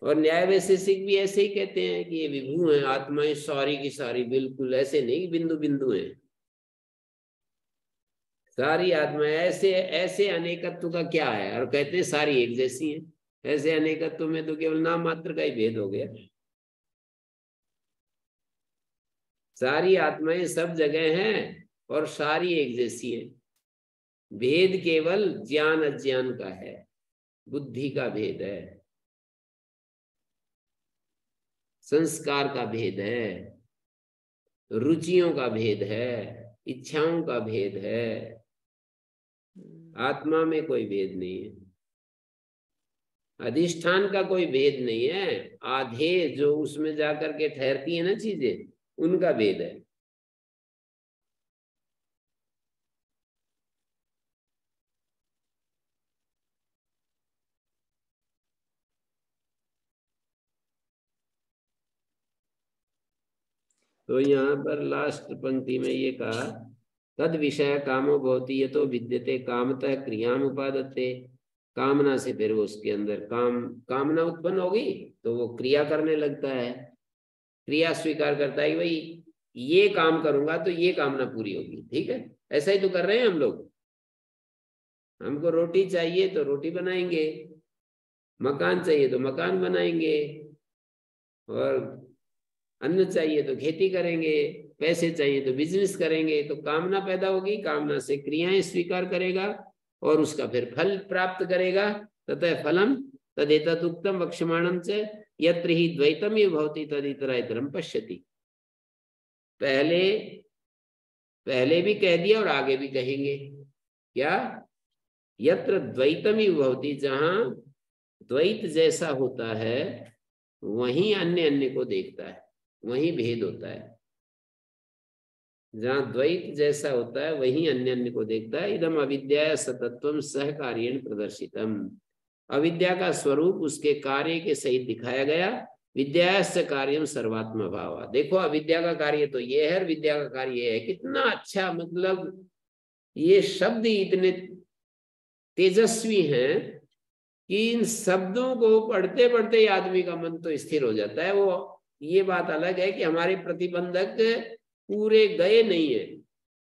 और न्याय वैशेषिक भी ऐसे ही कहते हैं कि ये विभू हैं, आत्माएं सारी की सारी, बिल्कुल ऐसे नहीं बिंदु बिंदु हैं। सारी आत्मा ऐसे ऐसे अनेकत्व का क्या है, और कहते हैं सारी एक जैसी है। ऐसे अनेकत्व में तो केवल नाम मात्र का ही भेद हो गया। सारी आत्माएं सब जगह हैं और सारी एक जैसी है। भेद केवल ज्ञान अज्ञान का है, बुद्धि का भेद है, संस्कार का भेद है, रुचियों का भेद है, इच्छाओं का भेद है। आत्मा में कोई भेद नहीं है, अधिष्ठान का कोई भेद नहीं है। आधे जो उसमें जाकर के ठहरती है ना चीजें, उनका भेद है। तो यहाँ पर लास्ट पंक्ति में ये कहा, तद विषय कामो भवति यतो विद्यते कामतः क्रियाम उपादते। कामना से फिर वो उसके अंदर कामना उत्पन्न होगी तो वो क्रिया करने लगता है, क्रिया स्वीकार करता है कि भाई ये काम करूंगा तो ये कामना पूरी होगी। ठीक है, ऐसा ही तो कर रहे हैं हम लोग। हमको रोटी चाहिए तो रोटी बनाएंगे, मकान चाहिए तो मकान बनाएंगे, और अन्न चाहिए तो खेती करेंगे, पैसे चाहिए तो बिजनेस करेंगे। तो कामना पैदा होगी, कामना से क्रियाएं स्वीकार करेगा और उसका फिर फल प्राप्त करेगा। ततः फलम तदेतत् उक्तम वक्ष्यमाणं च यत्र हि द्वैतम ये भवति तदितराइतरम पश्यति। पहले भी कह दिया और आगे भी कहेंगे क्या, यत्र द्वैतम ही भवति, जहां द्वैत जैसा होता है वहीं अन्य अन्य को देखता है, वहीं भेद होता है। जहां द्वैत जैसा होता है वहीं अन्य अन्य को देखता है। इदम अविद्या सतत्वम सह कार्येण प्रदर्शितम। अविद्या का स्वरूप उसके कार्य के सहित दिखाया गया। विद्यास्य कार्यम सर्वात्म भाव। देखो अविद्या का कार्य तो ये है और विद्या का कार्य ये है। कितना अच्छा, मतलब ये शब्द इतने तेजस्वी हैं कि इन शब्दों को पढ़ते पढ़ते आदमी का मन तो स्थिर हो जाता है। वो ये बात अलग है कि हमारे प्रतिबंधक पूरे गए नहीं है,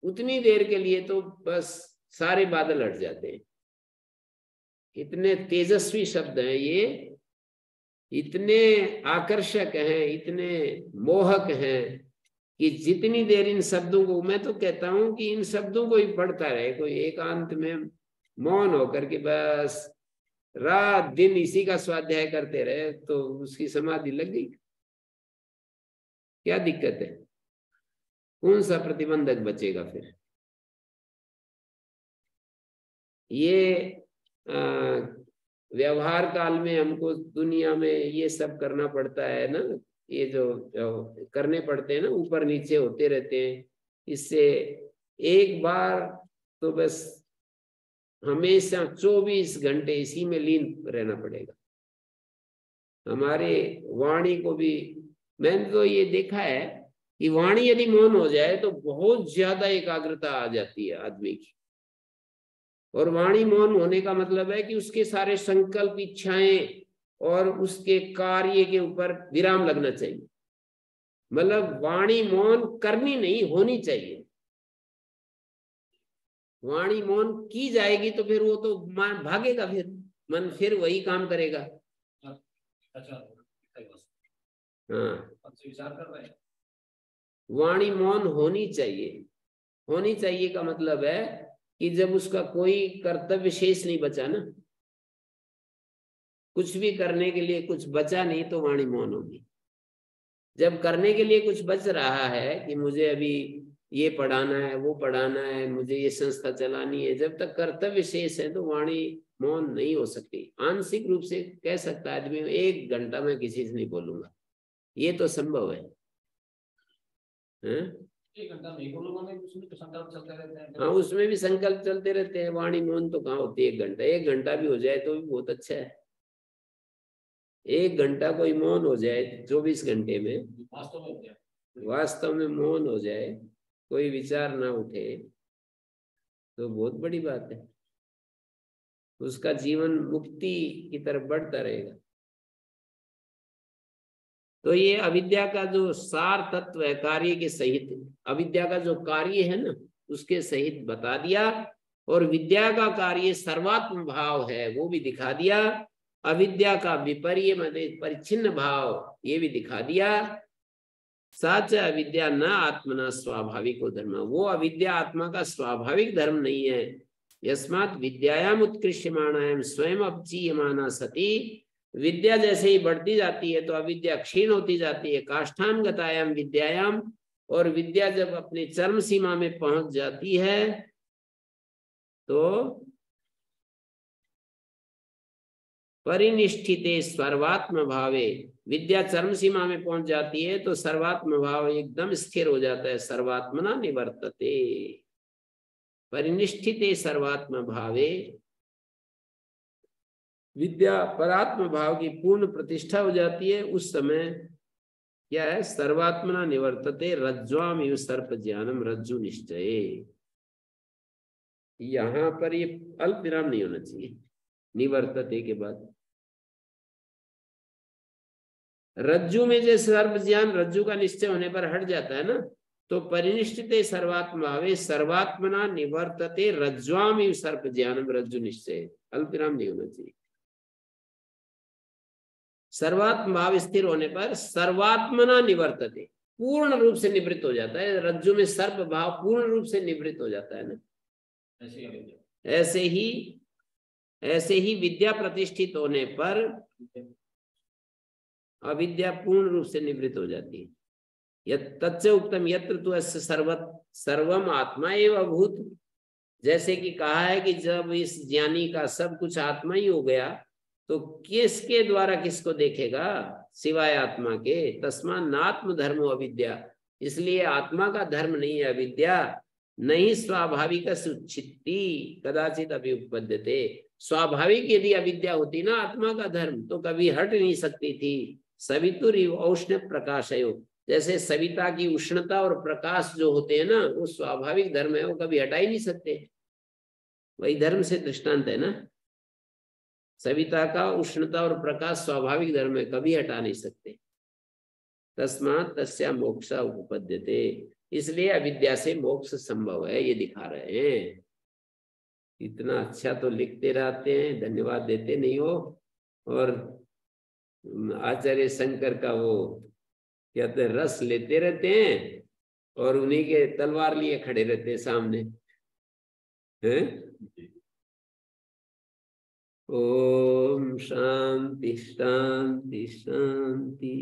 उतनी देर के लिए तो बस सारे बादल हट जाते हैं। इतने तेजस्वी शब्द हैं ये, इतने आकर्षक हैं, इतने मोहक हैं कि जितनी देर इन शब्दों को, मैं तो कहता हूं कि इन शब्दों को ही पढ़ता रहे कोई एकांत में मौन होकर के, बस रात दिन इसी का स्वाध्याय करते रहे तो उसकी समाधि लग गई। क्या दिक्कत है, कौन सा प्रतिबंधक बचेगा फिर। ये व्यवहार काल में हमको दुनिया में ये सब करना पड़ता है ना, ये जो करने पड़ते हैं ना, ऊपर नीचे होते रहते हैं। इससे एक बार तो बस हमेशा 24 घंटे इसी में लीन रहना पड़ेगा। हमारे वाणी को भी, मैंने तो ये देखा है कि वाणी यदि मौन हो जाए तो बहुत ज्यादा एकाग्रता आ जाती है आदमी की। और वाणी मौन होने का मतलब है कि उसके सारे संकल्प, इच्छाएं और उसके कार्य के ऊपर विराम लगना चाहिए। मतलब वाणी मौन करनी नहीं, होनी चाहिए। वाणी मौन की जाएगी तो फिर वो तो भागेगा, फिर मन फिर वही काम करेगा। अच्छा, हाँ, विचार कर रहे हैं। वाणी मौन होनी चाहिए। होनी चाहिए का मतलब है कि जब उसका कोई कर्तव्य शेष नहीं बचा ना, कुछ भी करने के लिए कुछ बचा नहीं, तो वाणी मौन होगी। जब करने के लिए कुछ बच रहा है कि मुझे अभी ये पढ़ाना है, वो पढ़ाना है, मुझे ये संस्था चलानी है, जब तक कर्तव्य शेष है तो वाणी मौन नहीं हो सकती। आंशिक रूप से कह सकता आदमी 1 घंटा में किसी से नहीं बोलूंगा, ये तो संभव है। 1 घंटा नहीं बोलूंगा मैं, उसमें तो संकल्प चलते रहते हैं। हाँ, उसमें भी संकल्प चलते रहते हैं। वाणी मौन तो कहाँ होती है 1 घंटा। 1 घंटा भी हो जाए तो भी बहुत अच्छा है। 1 घंटा कोई मौन हो जाए 24 घंटे में, वास्तव में मौन हो जाए, कोई विचार ना उठे, तो बहुत बड़ी बात है। उसका जीवन मुक्ति की तरफ बढ़ता रहेगा। तो ये अविद्या का जो सार तत्व है, कार्य के सहित, अविद्या का जो कार्य है ना उसके सहित बता दिया। और विद्या का कार्य सर्वात्म भाव है, वो भी दिखा दिया। अविद्या का विपर्य मतलब परिच्छिन्न भाव, ये भी दिखा दिया। सच अविद्या न आत्मना स्वाभाविको धर्म, वो अविद्या आत्मा का स्वाभाविक धर्म नहीं है। यस्मात् विद्यायाम उत्कृष्यमाणायाम स्वयं अपचीयमाना सती, विद्या जैसे ही बढ़ती जाती है तो अविद्या क्षीण होती जाती है। काष्ठान गतायाम विद्यायाम, और विद्या जब अपनी चरम सीमा में पहुंच जाती है तो परिनिष्ठिते सर्वात्म भावे, विद्या चरम सीमा में पहुंच जाती है तो सर्वात्म भाव एकदम स्थिर हो जाता है। सर्वात्मना निवर्तते, परिनिष्ठिते सर्वात्म भावे, विद्या परात्म भाव की पूर्ण प्रतिष्ठा हो जाती है। उस समय क्या है, सर्वात्मना निवर्तते रज्ज्वाम इव सर्प ज्ञानम रज्जु निश्चय। यहां पर ये अल्प विराम नहीं होना चाहिए, निवर्तते के बाद। रज्जु में जो सर्प ज्ञान रज्जु का निश्चय होने पर हट जाता है ना, तो परिनिष्ठिते सर्वात्म भावे सर्वात्मना निवर्तते रज्ज्वाम इव सर्प ज्ञानम रज्जु निश्चय। अल्प विराम नहीं होना चाहिए। सर्वात्म भाव स्थिर होने पर सर्वात्मना निवर्तते, पूर्ण रूप से निवृत्त हो जाता है। रज्जु में सर्प भाव पूर्ण रूप से निवृत्त हो जाता है ना, ऐसे ही विद्या प्रतिष्ठित होने पर अविद्या पूर्ण रूप से निवृत्त हो जाती है। तच्च उक्तम यत्र तु अस्य सर्वम आत्मा एव अभूत, जैसे कि कहा है कि जब इस ज्ञानी का सब कुछ आत्मा ही हो गया तो किसके द्वारा किसको देखेगा, सिवाय आत्मा के। तस्मात् नात्म धर्मो अविद्या, इसलिए आत्मा का धर्म नहीं है अविद्या। नहीं स्वाभाविक सुच्छित्ति कदाचित अभ्युपद्यते, स्वाभाविक यदि अविद्या होती ना आत्मा का धर्म तो कभी हट नहीं सकती थी। सवितुर औष्ण्य प्रकाशयो, जैसे सविता की उष्णता और प्रकाश जो होते हैं ना, वो स्वाभाविक धर्म है, वो कभी हटा ही नहीं सकते। वही धर्म से दृष्टांत है ना, सविता का उष्णता और प्रकाश स्वाभाविक धर्म है, कभी हटा नहीं सकते। तस्मात् तस्या मोक्ष उपपद्यते, इसलिए अविद्या से मोक्ष संभव है, ये दिखा रहे हैं। इतना अच्छा तो लिखते रहते हैं, धन्यवाद देते नहीं हो। और आचार्य शंकर का वो कहते रस लेते रहते हैं और उन्हीं के तलवार लिए खड़े रहते हैं सामने हैं। ओम शांति शांति शांति।